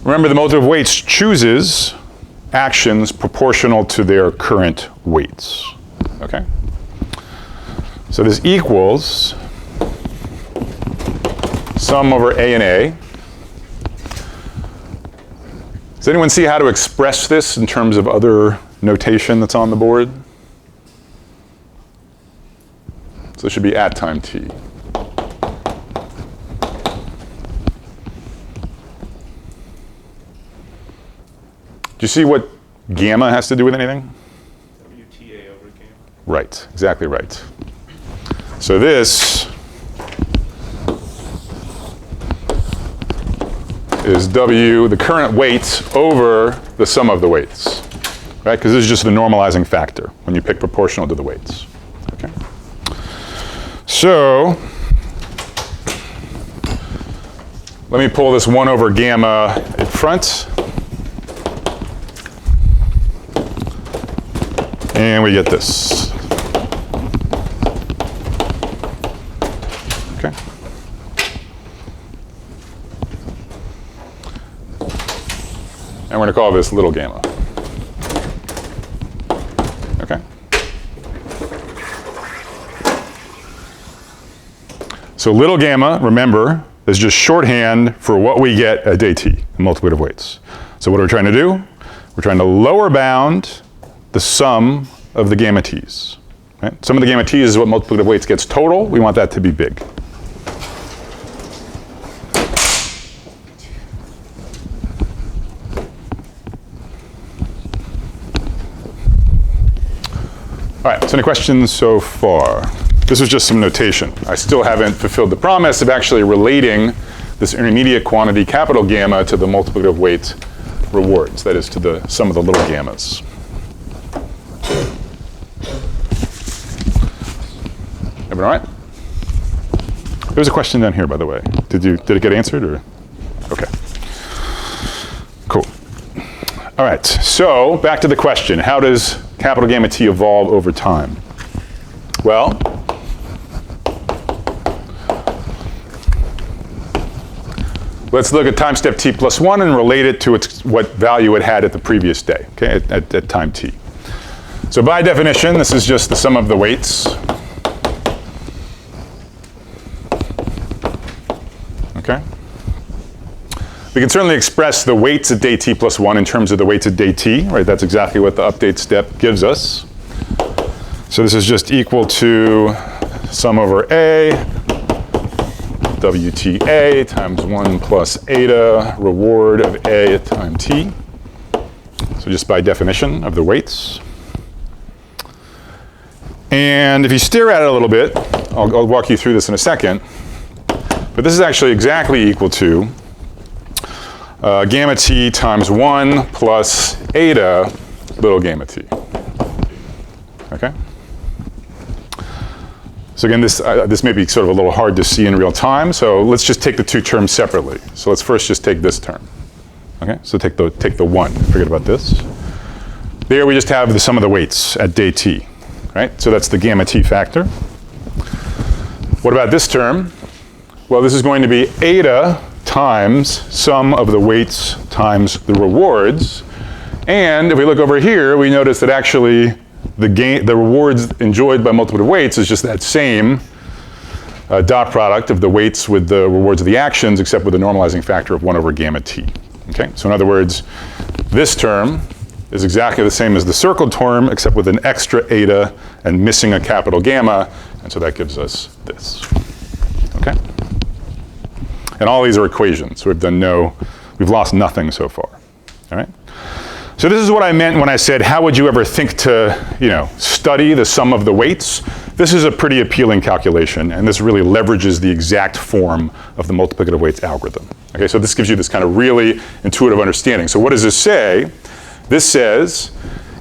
remember, the multiplicative weights chooses actions proportional to their current weights. Okay? So this equals sum over A and A. Does anyone see how to express this in terms of other notation that's on the board? So it should be at time t. Do you see what gamma has to do with anything? WTA over gamma. Right, exactly right. So this is W, the current weight, over the sum of the weights, right? Because this is just the normalizing factor when you pick proportional to the weights. Okay. So let me pull this 1 over gamma in front. And we get this. Okay. And we're going to call this little gamma. Okay. So little gamma, remember, is just shorthand for what we get at day t, in multiplicative weights. So what are we trying to do? We're trying to lower bound the sum of the gamma t's. Right? Sum of the gamma t's is what multiplicative weights gets total. We want that to be big. All right, so any questions so far? This was just some notation. I still haven't fulfilled the promise of actually relating this intermediate quantity, capital gamma, to the multiplicative weight rewards, that is, to the sum of the little gammas. Everyone all right? There was a question down here, by the way. Did it get answered, or? Okay. Cool. All right, so back to the question. How does capital gamma t evolve over time? Well, let's look at time step t plus 1 and relate it to what value it had at the previous day, okay, at time t. So by definition, this is just the sum of the weights. Okay. We can certainly express the weights at day t plus 1 in terms of the weights at day t, right? That's exactly what the update step gives us. So this is just equal to sum over A, WTA times 1 plus eta, reward of A at time t. So just by definition of the weights. And if you stare at it a little bit, I'll walk you through this in a second, but this is actually exactly equal to gamma t times 1 plus eta little gamma t. Okay? So again, this may be sort of a little hard to see in real time, so let's just take the two terms separately. So let's first just take this term. Okay, so take the 1, forget about this. There we just have the sum of the weights at day t, right? So that's the gamma t factor. What about this term? Well, this is going to be eta times sum of the weights times the rewards. And if we look over here, we notice that actually the rewards enjoyed by multiplicative weights is just that same dot product of the weights with the rewards of the actions, except with a normalizing factor of 1 over gamma t. Okay, so in other words, this term is exactly the same as the circled term, except with an extra eta and missing a capital gamma, and so that gives us this. Okay? And all these are equations, so we've lost nothing so far. All right? So this is what I meant when I said, how would you ever think to, study the sum of the weights? This is a pretty appealing calculation, and this really leverages the exact form of the multiplicative weights algorithm. Okay, so this gives you this kind of really intuitive understanding. So what does this say? This says,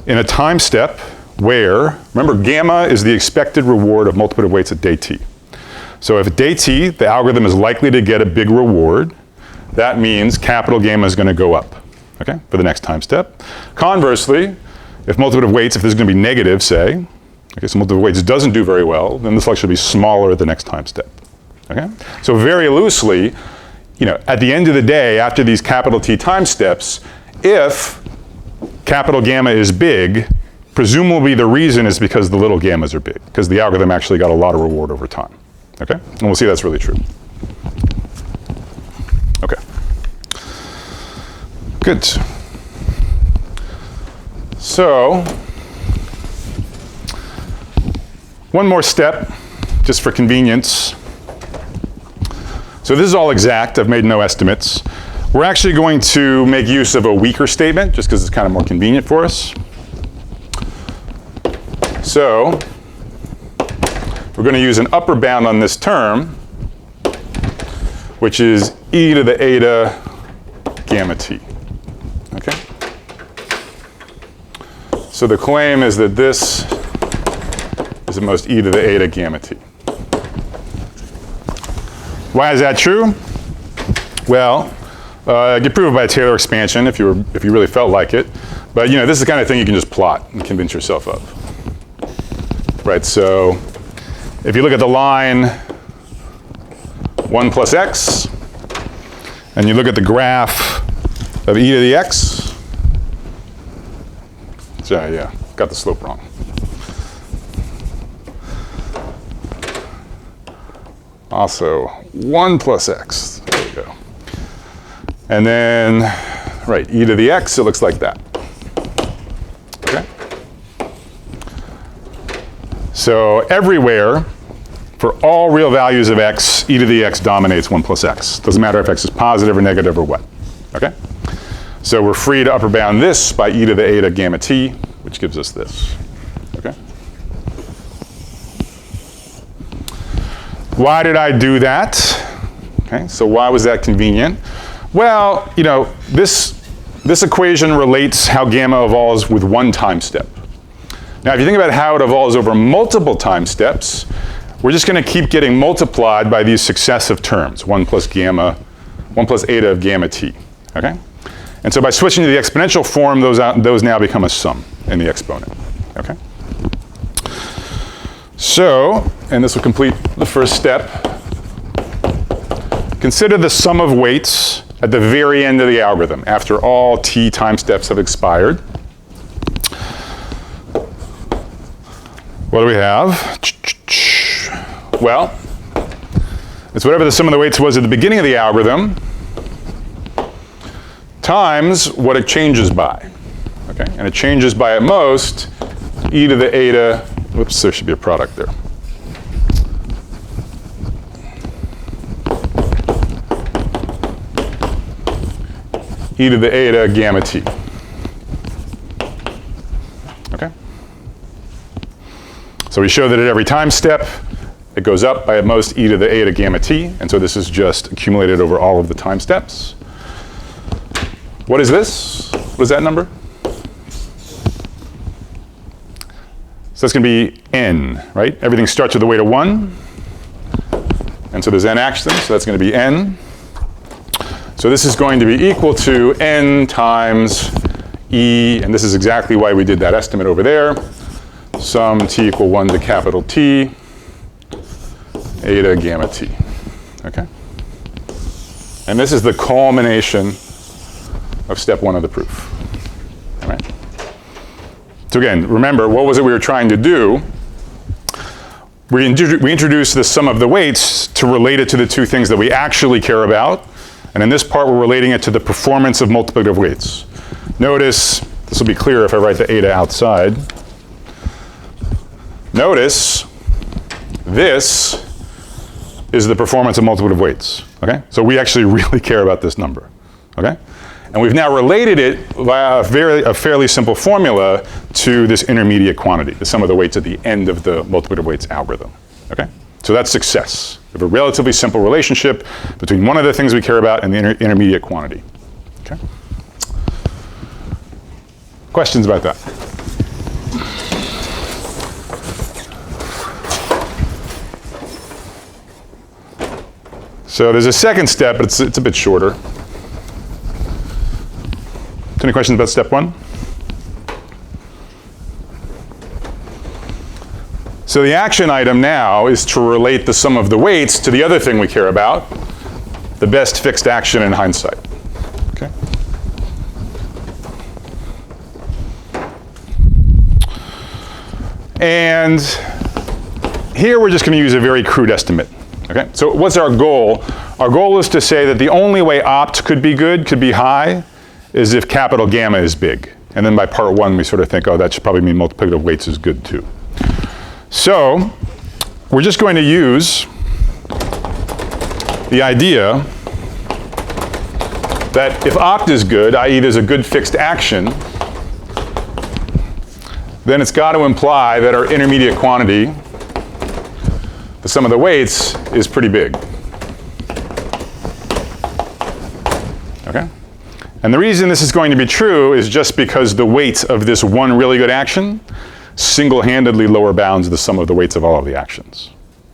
in a time step where, remember, gamma is the expected reward of multiplicative weights at day t. So if at day t, the algorithm is likely to get a big reward, that means capital gamma is going to go up. Okay, for the next time step. Conversely, if multiplicative weights, if this is going to be negative, say, okay, so multiplicative weights doesn't do very well, then this will actually be smaller the next time step. Okay? So very loosely, at the end of the day, after these capital T time steps, if capital gamma is big, presumably the reason is because the little gammas are big, because the algorithm actually got a lot of reward over time. Okay? And we'll see that's really true. Okay. Good. So, one more step, just for convenience. So this is all exact. I've made no estimates. We're actually going to make use of a weaker statement, just because it's kind of more convenient for us. So, we're going to use an upper bound on this term, which is e to the eta gamma t. Okay? So the claim is that this is at most e to the eta gamma t. Why is that true? Well, you can prove it by a Taylor expansion if you really felt like it. But this is the kind of thing you can just plot and convince yourself of. Right, so if you look at the line 1 plus x, and you look at the graph of e to the x, so yeah, got the slope wrong. Also, 1 plus x, there we go. And then, right, e to the x, it looks like that. Okay? So everywhere, for all real values of x, e to the x dominates 1 plus x. Doesn't matter if x is positive or negative or what. Okay? So we're free to upper bound this by e to the eta gamma t, which gives us this. Okay? Why did I do that? Okay, so why was that convenient? Well, this equation relates how gamma evolves with one time step. Now, if you think about how it evolves over multiple time steps, we're just going to keep getting multiplied by these successive terms, 1 plus eta of gamma t. Okay? And so by switching to the exponential form, those now become a sum in the exponent. Okay? So, and this will complete the first step. Consider the sum of weights at the very end of the algorithm, after all t time steps have expired. What do we have? Well, it's whatever the sum of the weights was at the beginning of the algorithm times what it changes by. Okay? And it changes by at most e to the eta, whoops, there should be a product there. E to the eta gamma t. Okay? So we show that at every time step, it goes up by at most e to the eta gamma t, and so this is just accumulated over all of the time steps. What is this? What is that number? So that's going to be n, right? Everything starts with a weight of 1. And so there's n actions, so that's going to be n. So this is going to be equal to n times e, and this is exactly why we did that estimate over there. Sum t equal 1 to capital T, eta gamma t. Okay? And this is the culmination of step 1 of the proof. All right? So again, remember, what was it we were trying to do? We introduced the sum of the weights to relate it to the two things that we actually care about. And in this part, we're relating it to the performance of multiplicative weights. Notice, this will be clear if I write the eta outside. Notice, this is the performance of multiplicative weights. Okay? So we actually really care about this number. Okay? And we've now related it via a fairly simple formula to this intermediate quantity, the sum of the weights at the end of the multiplicative weights algorithm. Okay? So that's success. We have a relatively simple relationship between one of the things we care about and the intermediate quantity. Okay? Questions about that? So there's a second step, but it's a bit shorter. Any questions about step 1? So the action item now is to relate the sum of the weights to the other thing we care about, the best fixed action in hindsight. Okay? And here we're just going to use a very crude estimate. Okay? So what's our goal? Our goal is to say that the only way opt could be good, could be high, is if capital gamma is big. And then by part 1, we sort of think, oh, that should probably mean multiplicative weights is good too. So we're just going to use the idea that if opt is good, i.e. there's a good fixed action, then it's got to imply that our intermediate quantity, the sum of the weights, is pretty big. Okay? And the reason this is going to be true is just because the weights of this one really good action single-handedly lower bounds the sum of the weights of all of the actions.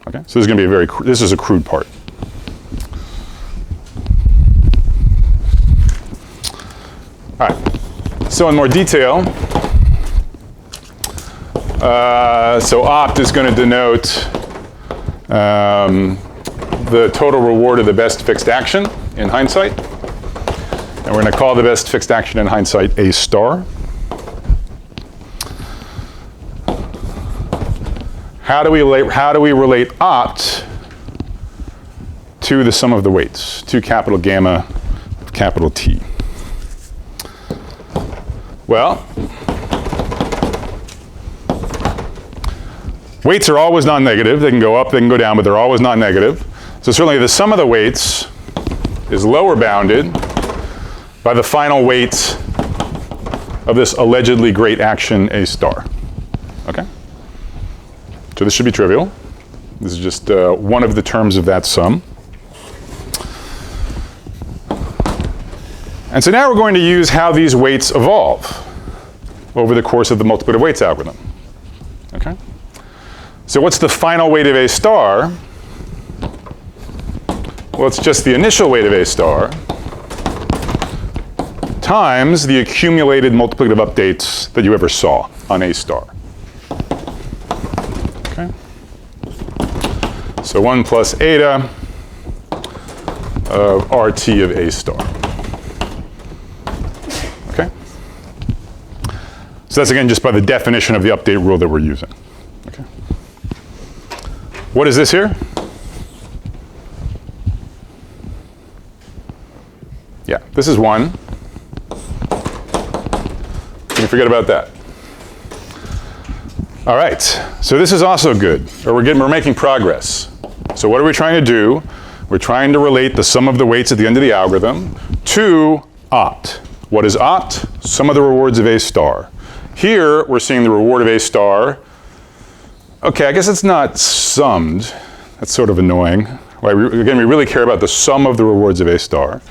Okay? So this is going to be this is a crude part. All right. So in more detail, so opt is going to denote the total reward of the best fixed action in hindsight. And we're going to call the best fixed action in hindsight A star. How do we relate opt to the sum of the weights, to capital gamma of capital T? Well, weights are always non-negative. They can go up, they can go down, but they're always non-negative. So certainly the sum of the weights is lower bounded by the final weight of this allegedly great action A star. Okay? So this should be trivial. This is just one of the terms of that sum. And so now we're going to use how these weights evolve over the course of the multiplicative weights algorithm. Okay? So what's the final weight of A star? Well, it's just the initial weight of A star times the accumulated multiplicative updates that you ever saw on A star. Okay? So 1 plus eta of RT of A star. Okay? So that's again just by the definition of the update rule that we're using. Okay? What is this here? Yeah, this is 1. You can forget about that. All right, so this is also good. We're making progress. So what are we trying to do? We're trying to relate the sum of the weights at the end of the algorithm to opt. What is opt? Sum of the rewards of A star. Here, we're seeing the reward of A star. Okay, I guess it's not summed. That's sort of annoying. Right? Again, we really care about the sum of the rewards of A star.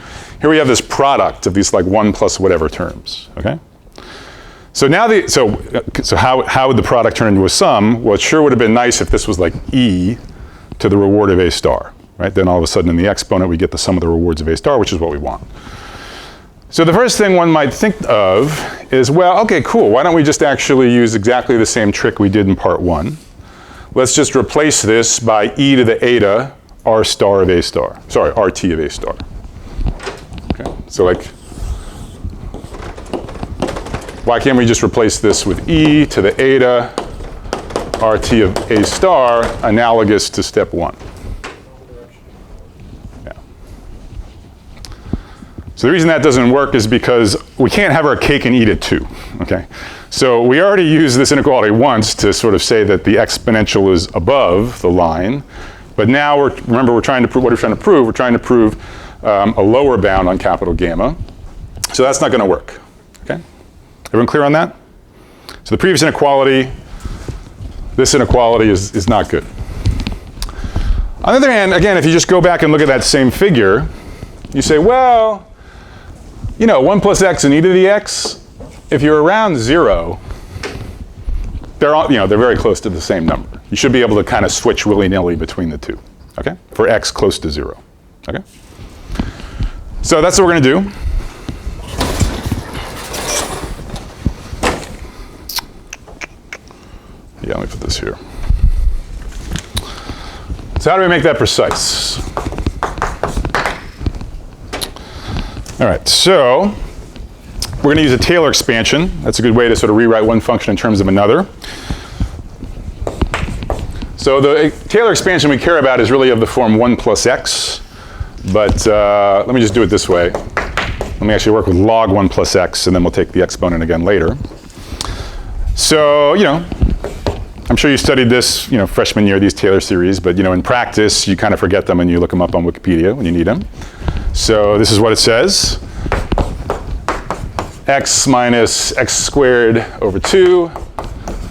Here we have this product of these like 1 plus whatever terms. Okay? So now so how would the product turn into a sum? Well, it sure would have been nice if this was like e to the reward of a star, right? Then all of a sudden in the exponent we get the sum of the rewards of a star, which is what we want. So the first thing one might think of is, well, okay, cool. Why don't we just actually use exactly the same trick we did in part 1? Let's just replace this by e to the eta r star of a star. Sorry, rt of a star. Okay, so like, why can't we just replace this with e to the eta rt of a star, analogous to step 1? Yeah. So the reason that doesn't work is because we can't have our cake and eat it too, okay? So we already used this inequality once to sort of say that the exponential is above the line, but now remember we're trying to prove, what are we trying to prove? We're trying to prove a lower bound on capital gamma. So that's not going to work, okay? Everyone clear on that? So the previous inequality, this inequality is not good. On the other hand, again, if you just go back and look at that same figure, you say, well, you know, 1 plus x and e to the x, if you're around 0, they're very close to the same number. You should be able to kind of switch willy-nilly between the two, okay? For x close to 0, okay? So that's what we're going to do. Yeah, let me put this here. So how do we make that precise? All right, so we're going to use a Taylor expansion. That's a good way to sort of rewrite one function in terms of another. So the Taylor expansion we care about is really of the form 1 plus x. But let me just do it this way. Let me actually work with log 1 plus x, and then we'll take the exponent again later. So, you know, I'm sure you studied this, you know, freshman year, these Taylor series, but, you know, in practice, you kind of forget them and you look them up on Wikipedia when you need them. So this is what it says. X minus x squared over 2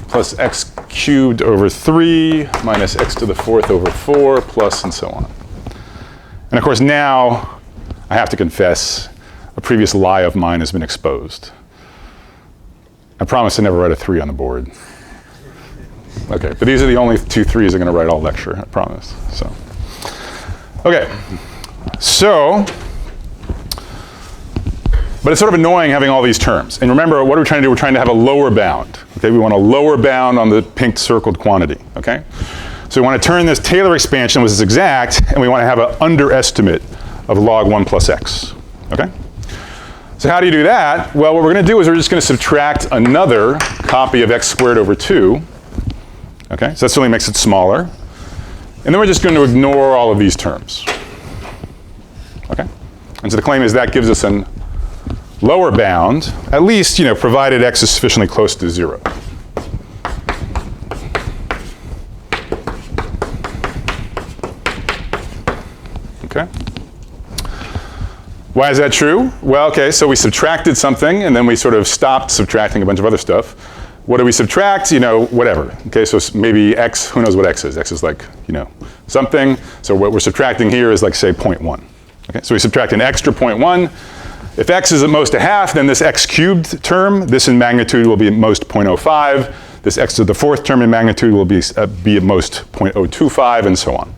plus x cubed over 3 minus x to the 4th over 4 plus and so on. And of course now, I have to confess, a previous lie of mine has been exposed. I promise to never write a 3 on the board. Okay, but these are the only 2 3s I'm going to write all lecture, I promise. So, okay, so, but it's sort of annoying having all these terms. And remember, what are we trying to do? We're trying to have a lower bound. Okay, we want a lower bound on the pink circled quantity. Okay, so we want to turn this Taylor expansion, which is exact, and we want to have an underestimate of log 1 plus x. Okay. So how do you do that? Well, what we're going to do is we're just going to subtract another copy of x squared over 2. Okay, so that certainly makes it smaller. And then we're just going to ignore all of these terms. Okay? And so the claim is that gives us a lower bound, at least, you know, provided x is sufficiently close to 0. Okay? Why is that true? Well, okay, so we subtracted something, and then we sort of stopped subtracting a bunch of other stuff. What do we subtract? You know, whatever. Okay, so maybe x, who knows what x is? X is like, you know, something. So what we're subtracting here is like, say, 0.1. Okay, so we subtract an extra 0.1. If x is at most a half, then this x cubed term, this in magnitude will be at most 0.05. This x to the 4th term in magnitude will be at most 0.025, and so on.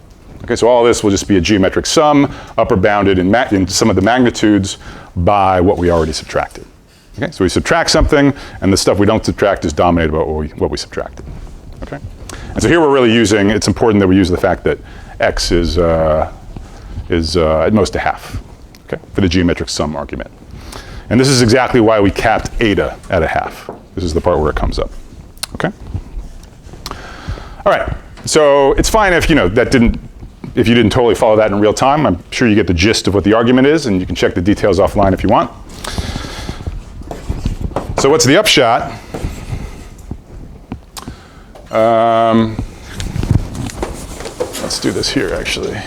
Okay, so all this will just be a geometric sum, upper bounded in some of the magnitudes by what we already subtracted. Okay, so we subtract something, and the stuff we don't subtract is dominated by what we subtracted. Okay, and so here we're really using, it's important that we use the fact that x is at most a half, okay, for the geometric sum argument. And this is exactly why we capped eta at a half. This is the part where it comes up. Okay. All right. So it's fine if you didn't totally follow that in real time. I'm sure you get the gist of what the argument is, and you can check the details offline if you want. So what's the upshot? Let's do this here, actually.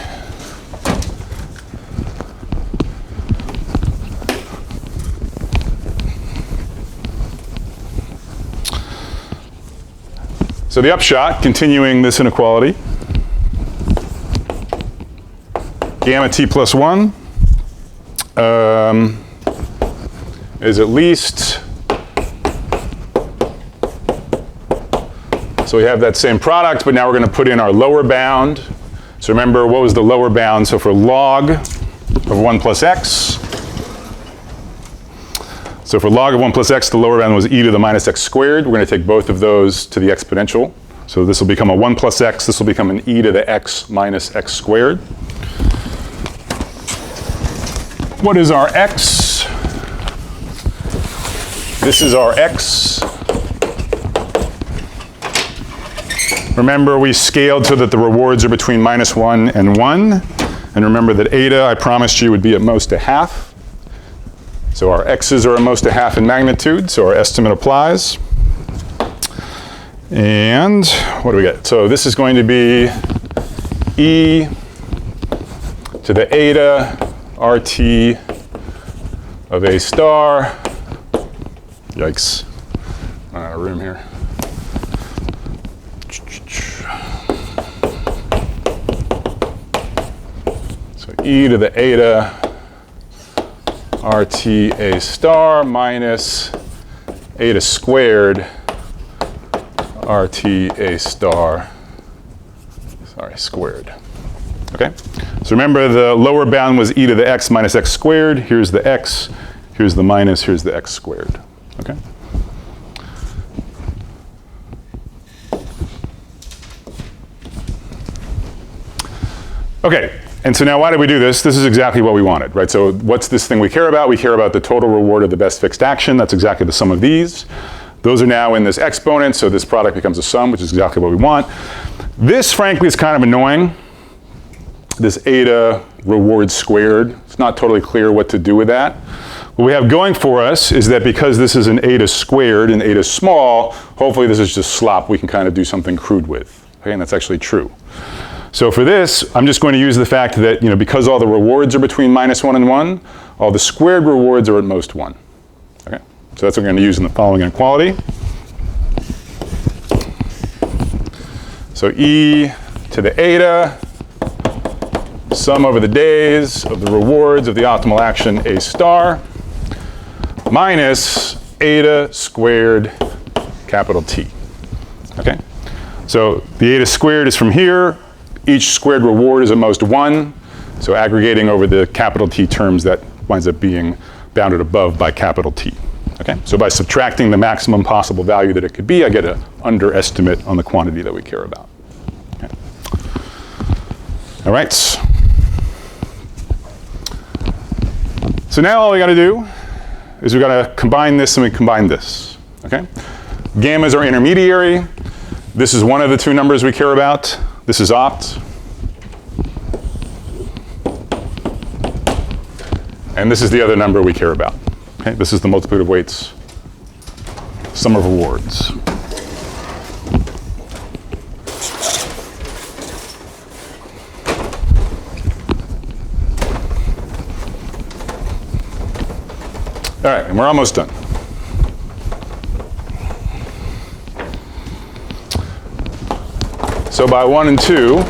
So the upshot, continuing this inequality, gamma t plus 1 is at least So we have that same product, but now we're going to put in our lower bound. So remember, what was the lower bound? So for log of 1 plus x, so for log of 1 plus x, the lower bound was e to the minus x squared. We're going to take both of those to the exponential. So this will become a 1 plus x. This will become an e to the x minus x squared. What is our x? This is our x. Remember, we scaled so that the rewards are between -1 and 1. And remember that eta, I promised you, would be at most a half. So our x's are at most a half in magnitude, so our estimate applies. And what do we get? So this is going to be e to the eta RT of A star. Yikes. I'm out of room here. So e to the eta RT A star minus eta squared RT A star, squared. Okay? So remember, the lower bound was e to the x minus x squared. Here's the x, here's the minus, here's the x squared. Okay? Okay, and so now why did we do this? This is exactly what we wanted, right? So what's this thing we care about? We care about the total reward of the best fixed action. That's exactly the sum of these. Those are now in this exponent, so this product becomes a sum, which is exactly what we want. This, frankly, is kind of annoying. This eta reward squared. It's not totally clear what to do with that. What we have going for us is that because this is an eta squared and eta small, hopefully this is just slop we can kind of do something crude with. Okay, and that's actually true. So for this, I'm just going to use the fact that, because all the rewards are between -1 and 1, all the squared rewards are at most 1. Okay? So that's what we're going to use in the following inequality. So e to the eta, sum over the days of the rewards of the optimal action A star, minus eta squared capital T. Okay? So the eta squared is from here. Each squared reward is at most 1. So aggregating over the capital T terms, that winds up being bounded above by capital T. Okay? So by subtracting the maximum possible value that it could be, I get an underestimate on the quantity that we care about. Okay? All right. So now all we got to do is we got to combine this and we combine this. Okay? Gamma is our intermediary. This is one of the two numbers we care about. This is opt. And this is the other number we care about. Okay? This is the multiplicative weights sum of rewards. All right, and we're almost done. So by 1 and 2,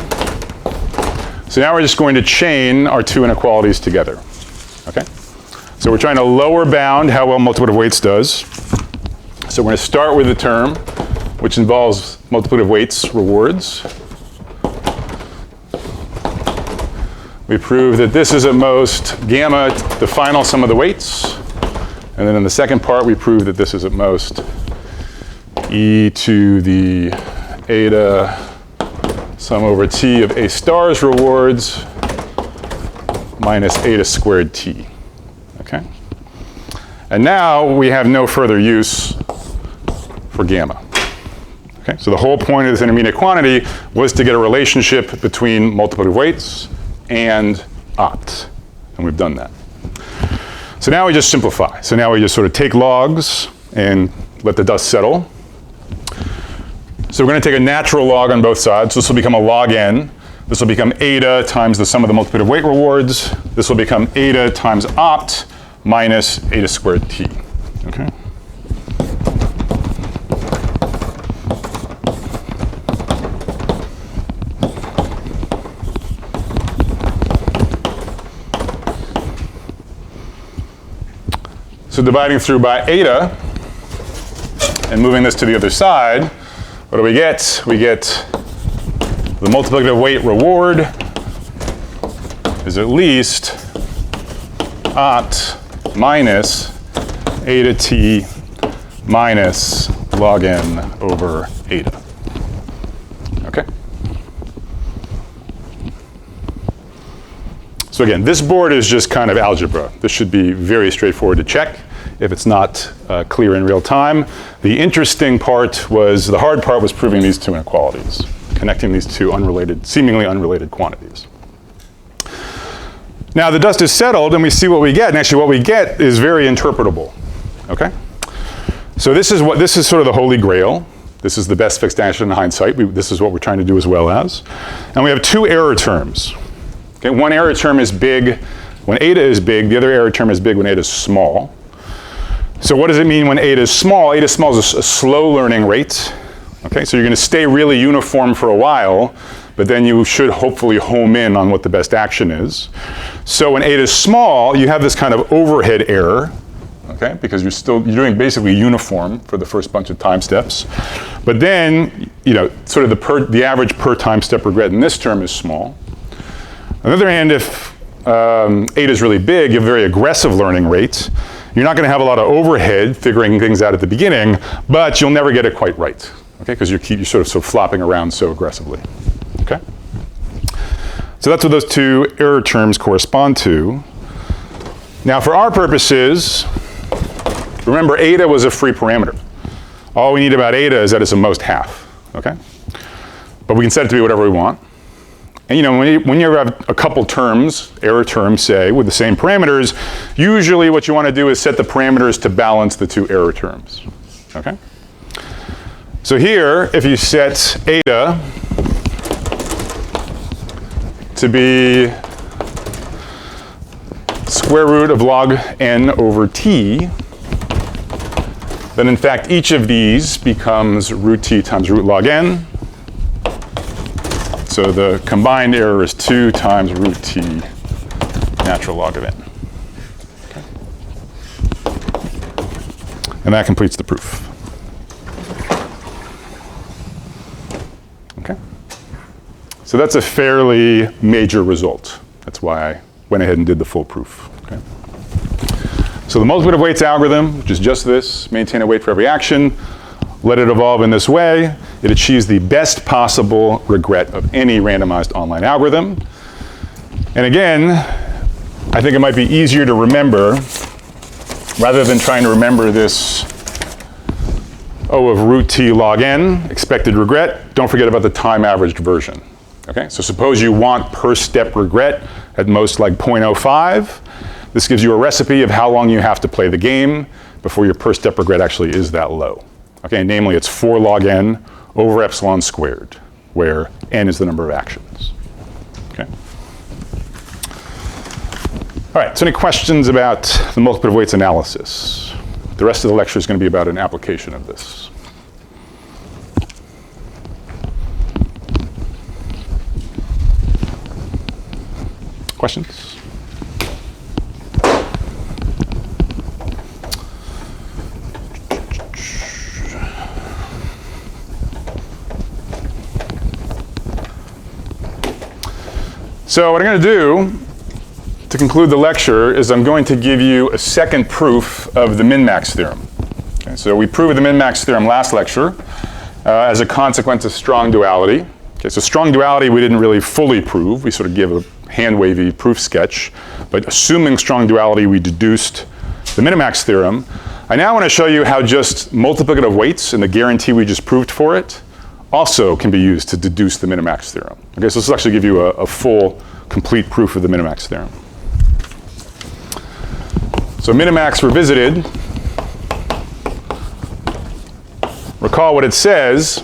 so now we're just going to chain our two inequalities together. Okay? So we're trying to lower bound how well multiplicative weights does. So we're going to start with the term, which involves multiplicative weights rewards. We prove that this is at most gamma, the final sum of the weights. And then in the second part, we prove that this is at most e to the eta sum over T of A star's rewards minus eta squared T. Okay? And now we have no further use for gamma. Okay? So the whole point of this intermediate quantity was to get a relationship between multiplicative weights and opt. And we've done that. So now we just simplify. So now we just sort of take logs and let the dust settle. So we're going to take a natural log on both sides. So this will become a log n. This will become eta times the sum of the multiplicative weight rewards. This will become eta times opt minus eta squared T. Okay? So dividing through by eta and moving this to the other side, What do we get? We get the multiplicative weight reward is at least ot minus eta t minus log n over eta. Okay? So again, this board is just kind of algebra. This should be very straightforward to check if it's not clear in real time. The interesting part was, the hard part was proving these two inequalities, connecting these two unrelated, seemingly unrelated quantities. Now the dust is settled and we see what we get, and actually what we get is very interpretable, okay? So this is sort of the holy grail. This is the best fixed action in hindsight. This is what we're trying to do as well as. And we have two error terms. Okay, one error term is big when eta is big, the other error term is big when eta is small. So what does it mean when eta is small? Eta small is a slow learning rate. Okay, so you're going to stay really uniform for a while, but then you should hopefully home in on what the best action is. So when eta is small, you have this kind of overhead error, okay, because you're doing basically uniform for the first bunch of time steps. But then, sort of the average per time step regret in this term is small. On the other hand, if eta is really big, you have very aggressive learning rates. You're not going to have a lot of overhead figuring things out at the beginning, but you'll never get it quite right, okay? Because you're sort of flopping around so aggressively, okay? So that's what those two error terms correspond to. Now for our purposes, remember eta was a free parameter. All we need about eta is that it's a most half, okay? But we can set it to be whatever we want. And when you have a couple terms, error terms, say, with the same parameters, usually what you want to do is set the parameters to balance the two error terms, okay? So here, if you set eta to be square root of log n over t, then in fact each of these becomes root t times root log n. So the combined error is 2 times root t natural log of n. Okay. And that completes the proof. Okay. So that's a fairly major result. That's why I went ahead and did the full proof. Okay. So the multiplicative weights algorithm, which is just this, maintain a weight for every action, let it evolve in this way. It achieves the best possible regret of any randomized online algorithm. And again, I think it might be easier to remember, rather than trying to remember this O of root t log n, expected regret, don't forget about the time averaged version. Okay, so suppose you want per step regret at most like 0.05. This gives you a recipe of how long you have to play the game before your per step regret actually is that low. Okay, namely it's 4 log n over epsilon squared, where n is the number of actions. Okay. All right, so any questions about the multiplicative weights analysis? The rest of the lecture is going to be about an application of this. Questions? So what I'm going to do to conclude the lecture is I'm going to give you a second proof of the Minimax theorem. Okay, so we proved the Minimax theorem last lecture as a consequence of strong duality. Okay, so strong duality we didn't really fully prove. We sort of gave a hand-wavy proof sketch. But assuming strong duality, we deduced the Minimax theorem. I now want to show you how just multiplicative weights and the guarantee we just proved for it also can be used to deduce the Minimax theorem. Okay, so this will actually give you a full, complete proof of the Minimax theorem. So Minimax revisited. Recall what it says.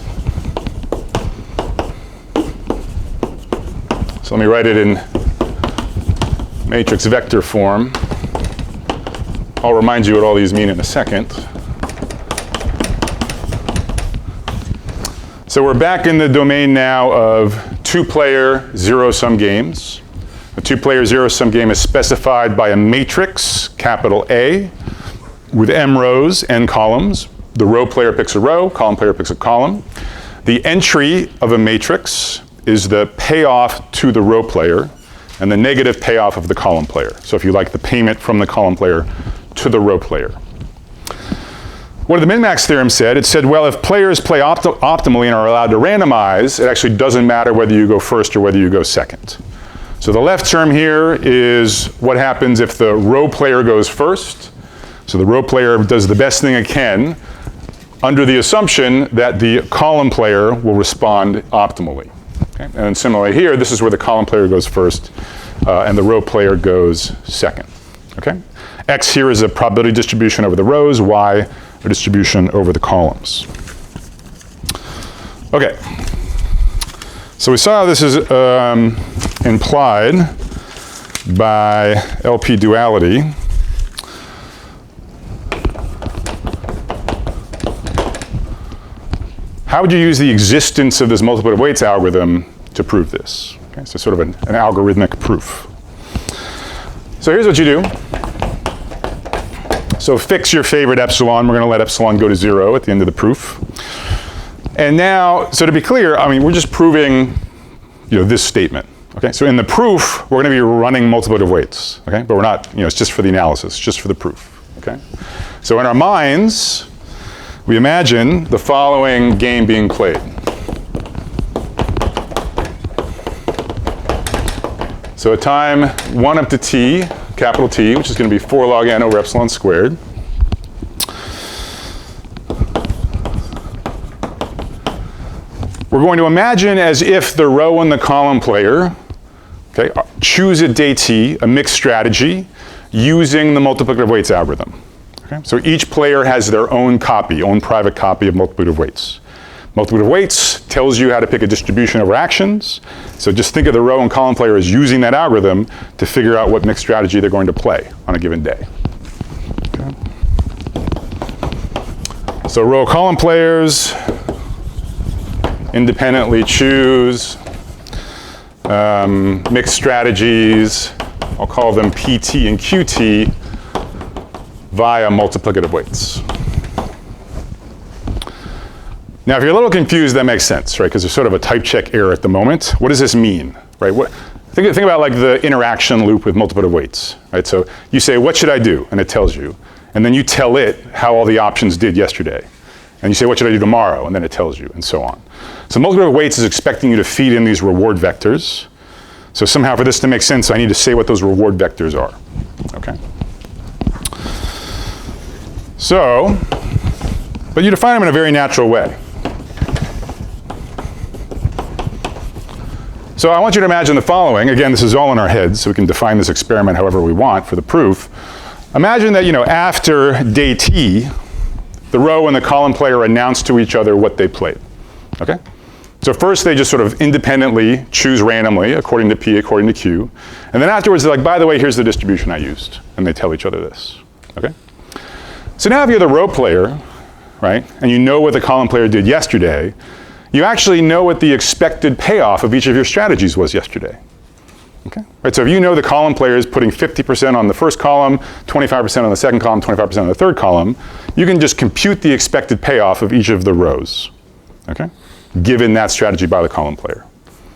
So let me write it in matrix vector form. I'll remind you what all these mean in a second. So we're back in the domain now of two-player zero-sum games. A two-player zero-sum game is specified by a matrix, capital A, with m rows, n columns. The row player picks a row, column player picks a column. The entry of a matrix is the payoff to the row player and the negative payoff of the column player. So if you like, the payment from the column player to the row player. What the Minimax theorem said, it said, well, if players play optimally and are allowed to randomize, it actually doesn't matter whether you go first or whether you go second. So the left term here is what happens if the row player goes first. So the row player does the best thing it can under the assumption that the column player will respond optimally. Okay? And similarly here, this is where the column player goes first and the row player goes second. Okay? X here is a probability distribution over the rows, Y a distribution over the columns. Okay. So we saw this is implied by LP duality. How would you use the existence of this multiplicative weights algorithm to prove this? Okay, so sort of an algorithmic proof. So here's what you do. So fix your favorite epsilon. We're going to let epsilon go to 0 at the end of the proof. And now, so to be clear, I mean, we're just proving, this statement. Okay, so in the proof, we're going to be running multiplicative weights. Okay, but we're not, it's just for the analysis, just for the proof. Okay, so in our minds, we imagine the following game being played. So at time 1 up to t, capital T, which is going to be 4 log n over epsilon squared. We're going to imagine as if the row and the column player, okay, choose at day t a mixed strategy using the multiplicative weights algorithm. Okay? So each player has their own copy, own private copy of multiplicative weights. Multiplicative weights tells you how to pick a distribution over actions. So just think of the row and column player as using that algorithm to figure out what mixed strategy they're going to play on a given day. Okay. So row column players independently choose mixed strategies. I'll call them PT and QT via multiplicative weights. Now, if you're a little confused, that makes sense, right? Because there's sort of a type check error at the moment. What does this mean, right? Think about like the interaction loop with multiplicative weights, right? So you say, what should I do? And it tells you. And then you tell it how all the options did yesterday. And you say, what should I do tomorrow? And then it tells you, and so on. So multiplicative weights is expecting you to feed in these reward vectors. So somehow for this to make sense, I need to say what those reward vectors are, okay? So, but you define them in a very natural way. So I want you to imagine the following. Again, this is all in our heads, so we can define this experiment however we want for the proof. Imagine that, after day t, the row and the column player announce to each other what they played, okay? So first they just sort of independently choose randomly according to P, according to Q. And then afterwards they're like, by the way, here's the distribution I used. And they tell each other this, okay? So now if you're the row player, right, and you know what the column player did yesterday, you actually know what the expected payoff of each of your strategies was yesterday. Okay? Right, so if you know the column player is putting 50% on the first column, 25% on the second column, 25% on the third column, you can just compute the expected payoff of each of the rows, okay, given that strategy by the column player.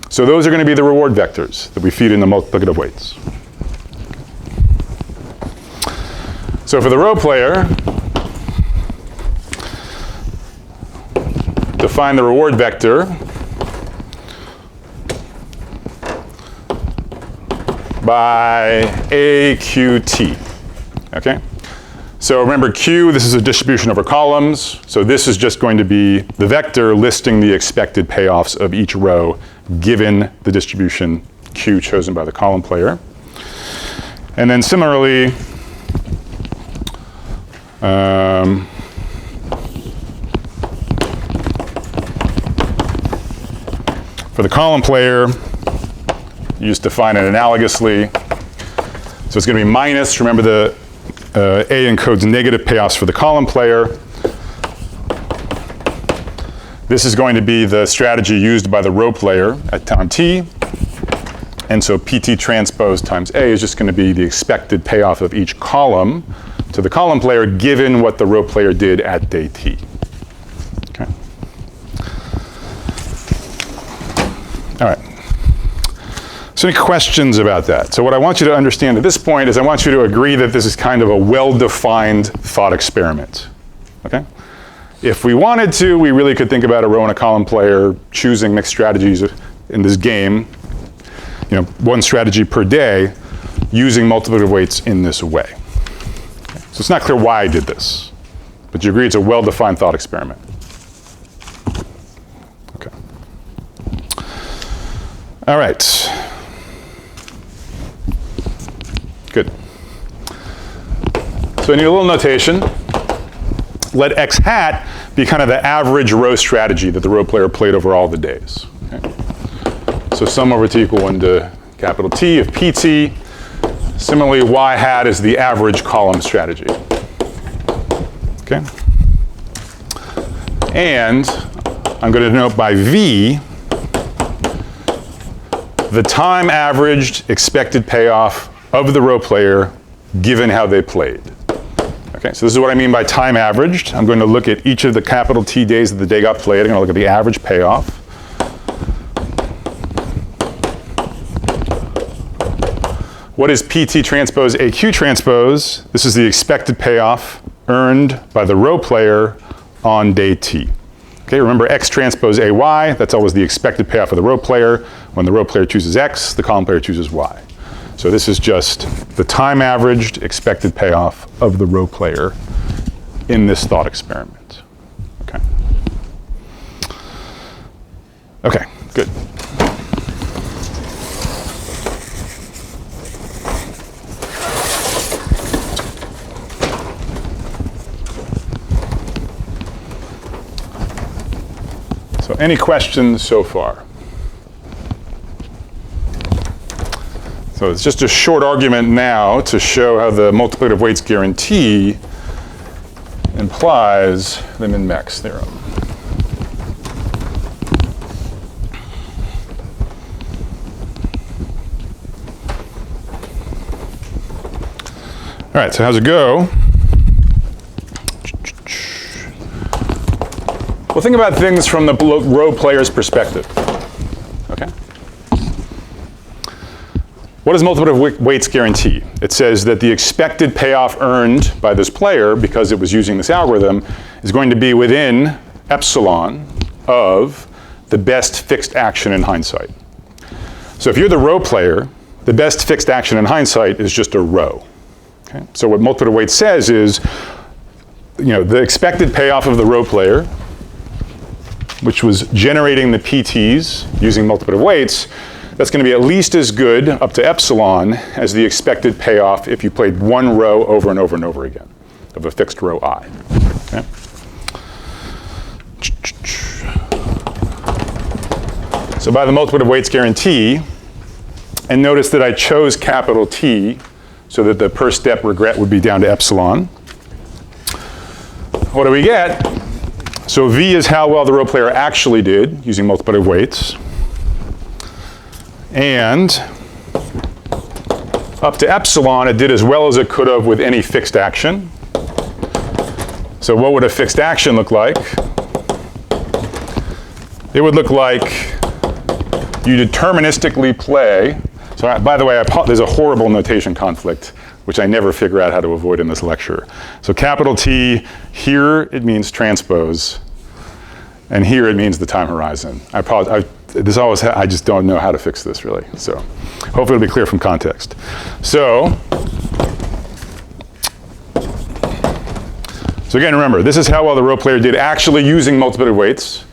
So those are going to be the reward vectors that we feed in the multiplicative weights. So for the row player, define the reward vector by AQT, okay? So remember Q, this is a distribution over columns. So this is just going to be the vector listing the expected payoffs of each row given the distribution Q chosen by the column player. And then similarly, for the column player, you just define it analogously. So it's going to be minus, remember the A encodes negative payoffs for the column player. This is going to be the strategy used by the row player at time t. And so PT transpose times A is just going to be the expected payoff of each column to the column player given what the row player did at day t. Okay. All right. So any questions about that? So what I want you to understand at this point is I want you to agree that this is kind of a well-defined thought experiment, okay? If we wanted to, we really could think about a row and a column player choosing mixed strategies in this game, one strategy per day, using multiplicative weights in this way. Okay. So it's not clear why I did this, but you agree it's a well-defined thought experiment. Okay. All right. Good. So I need a little notation. Let x hat be kind of the average row strategy that the row player played over all the days. Okay? So sum over t equal 1 to capital T of pt. Similarly, y hat is the average column strategy. Okay? And I'm going to denote by v the time averaged expected payoff of the row player given how they played. Okay, so this is what I mean by time averaged. I'm going to look at each of the capital T days that the day got played. I'm going to look at the average payoff. What is PT transpose AQ transpose? This is the expected payoff earned by the row player on day T. Okay, remember X transpose AY, that's always the expected payoff of the row player. When the row player chooses X, the column player chooses Y. So this is just the time averaged expected payoff of the row player in this thought experiment. Okay. Okay, good. So any questions so far? So it's just a short argument now to show how the multiplicative weights guarantee implies the Minimax theorem. All right, so how's it go? Well, think about things from the row player's perspective. Okay? What does multiplicative weights guarantee? It says that the expected payoff earned by this player, because it was using this algorithm, is going to be within epsilon of the best fixed action in hindsight. So if you're the row player, the best fixed action in hindsight is just a row. Okay? So what multiplicative weights says is, the expected payoff of the row player, which was generating the PTs using multiplicative weights, that's going to be at least as good, up to epsilon, as the expected payoff if you played one row over and over and over again of a fixed row I. Okay? So by the multiplicative weights guarantee, and notice that I chose capital T so that the per step regret would be down to epsilon. What do we get? So V is how well the row player actually did using multiplicative weights. And up to epsilon, it did as well as it could have with any fixed action. So what would a fixed action look like? It would look like you deterministically play. So by the way, there's a horrible notation conflict, which I never figure out how to avoid in this lecture. So capital T, here it means transpose, and here it means the time horizon. I apologize. I just don't know how to fix this really. So hopefully it'll be clear from context. So again, remember, this is how well the row player did actually using multiplicative weights.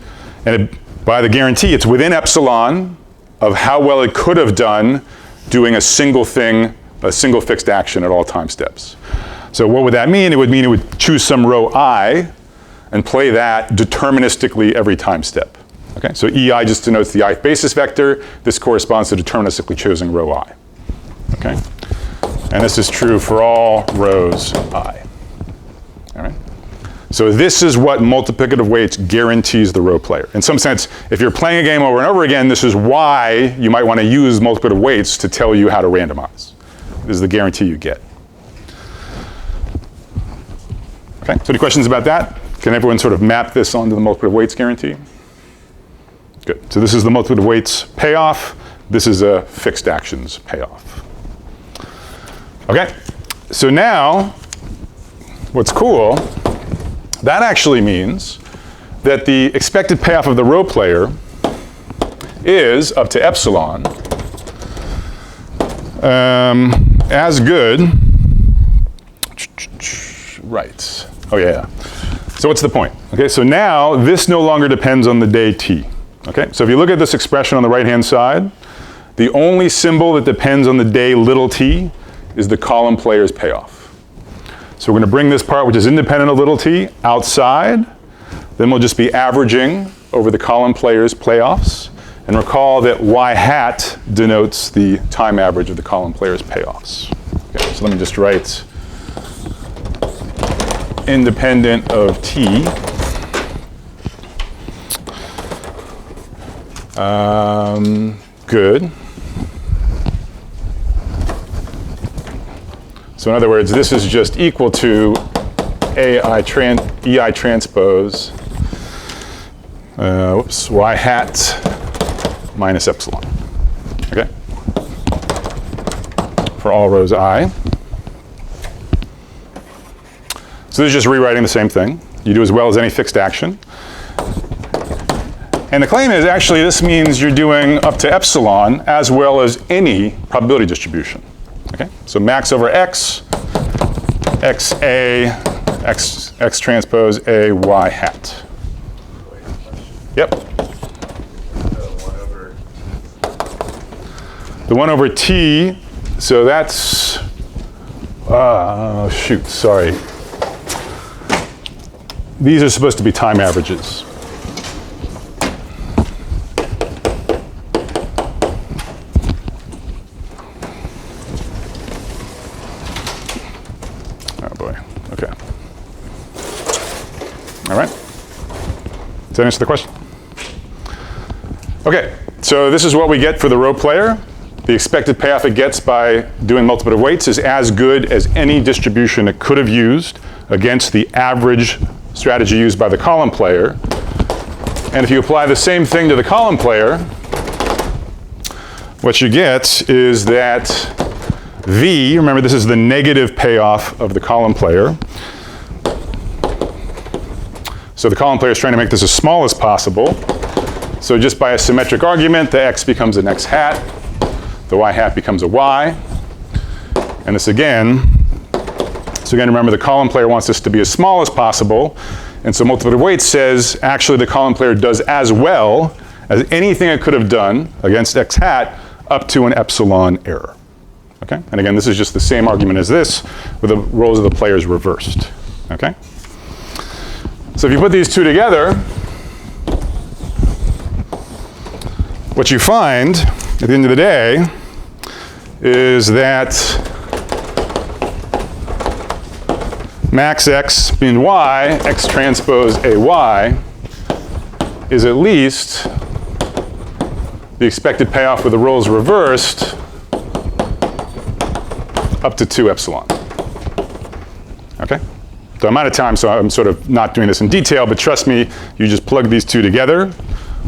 And by the guarantee, it's within epsilon of how well it could have done doing a single thing, a single fixed action at all time steps. So what would that mean? It would mean it would choose some row I and play that deterministically every time step. Okay, so EI just denotes the ith basis vector. This corresponds to deterministically choosing row I. Okay, and this is true for all rows I. All right. So this is what multiplicative weights guarantees the row player. In some sense, if you're playing a game over and over again, this is why you might want to use multiplicative weights to tell you how to randomize. This is the guarantee you get. Okay, so any questions about that? Can everyone sort of map this onto the multiplicative weights guarantee? Good. So this is the multiplicative weights payoff. This is a fixed actions payoff. Okay. So now, what's cool, that actually means that the expected payoff of the row player is up to epsilon as good. Right. Oh yeah. So what's the point? Okay. So now this no longer depends on the day t. Okay. So if you look at this expression on the right-hand side, the only symbol that depends on the day little t is the column player's payoff. So we're going to bring this part, which is independent of little t, outside. Then we'll just be averaging over the column player's payoffs. And recall that y hat denotes the time average of the column player's payoffs. Okay, so let me just write independent of t. Good. So in other words, this is just equal to EI transpose, y hat minus epsilon, okay? For all rows I. So this is just rewriting the same thing. You do as well as any fixed action. And the claim is actually this means you're doing up to epsilon as well as any probability distribution. Okay? So max over x, x a, x transpose a, y hat. Yep. The 1 over t, so that's, shoot, sorry. These are supposed to be time averages. Oh boy, okay. All right. Does that answer the question? Okay, so this is what we get for the row player. The expected payoff it gets by doing multiplicative weights is as good as any distribution it could have used against the average strategy used by the column player. And if you apply the same thing to the column player, what you get is that V, remember this is the negative payoff of the column player. So the column player is trying to make this as small as possible. So just by a symmetric argument, the x becomes an x hat, the y hat becomes a y. And this again, so again, remember the column player wants this to be as small as possible. And so multiplicative weights says actually the column player does as well as anything it could have done against x hat up to an epsilon error. Okay? And again, this is just the same argument as this, with the roles of the players reversed. Okay? So if you put these two together, what you find at the end of the day is that max x being y, x transpose a y, is at least the expected payoff with the roles reversed up to 2 epsilon. Okay? So I'm out of time, so I'm sort of not doing this in detail, but trust me, you just plug these two together.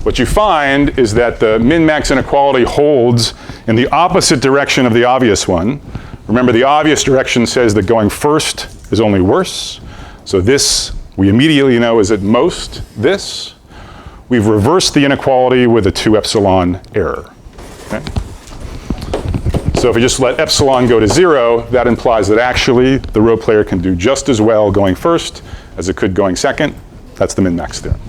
What you find is that the min-max inequality holds in the opposite direction of the obvious one. Remember, the obvious direction says that going first is only worse. So this, we immediately know, is at most this. We've reversed the inequality with a 2 epsilon error. Okay? So if we just let epsilon go to 0, that implies that actually the row player can do just as well going first as it could going second. That's the min-max theorem.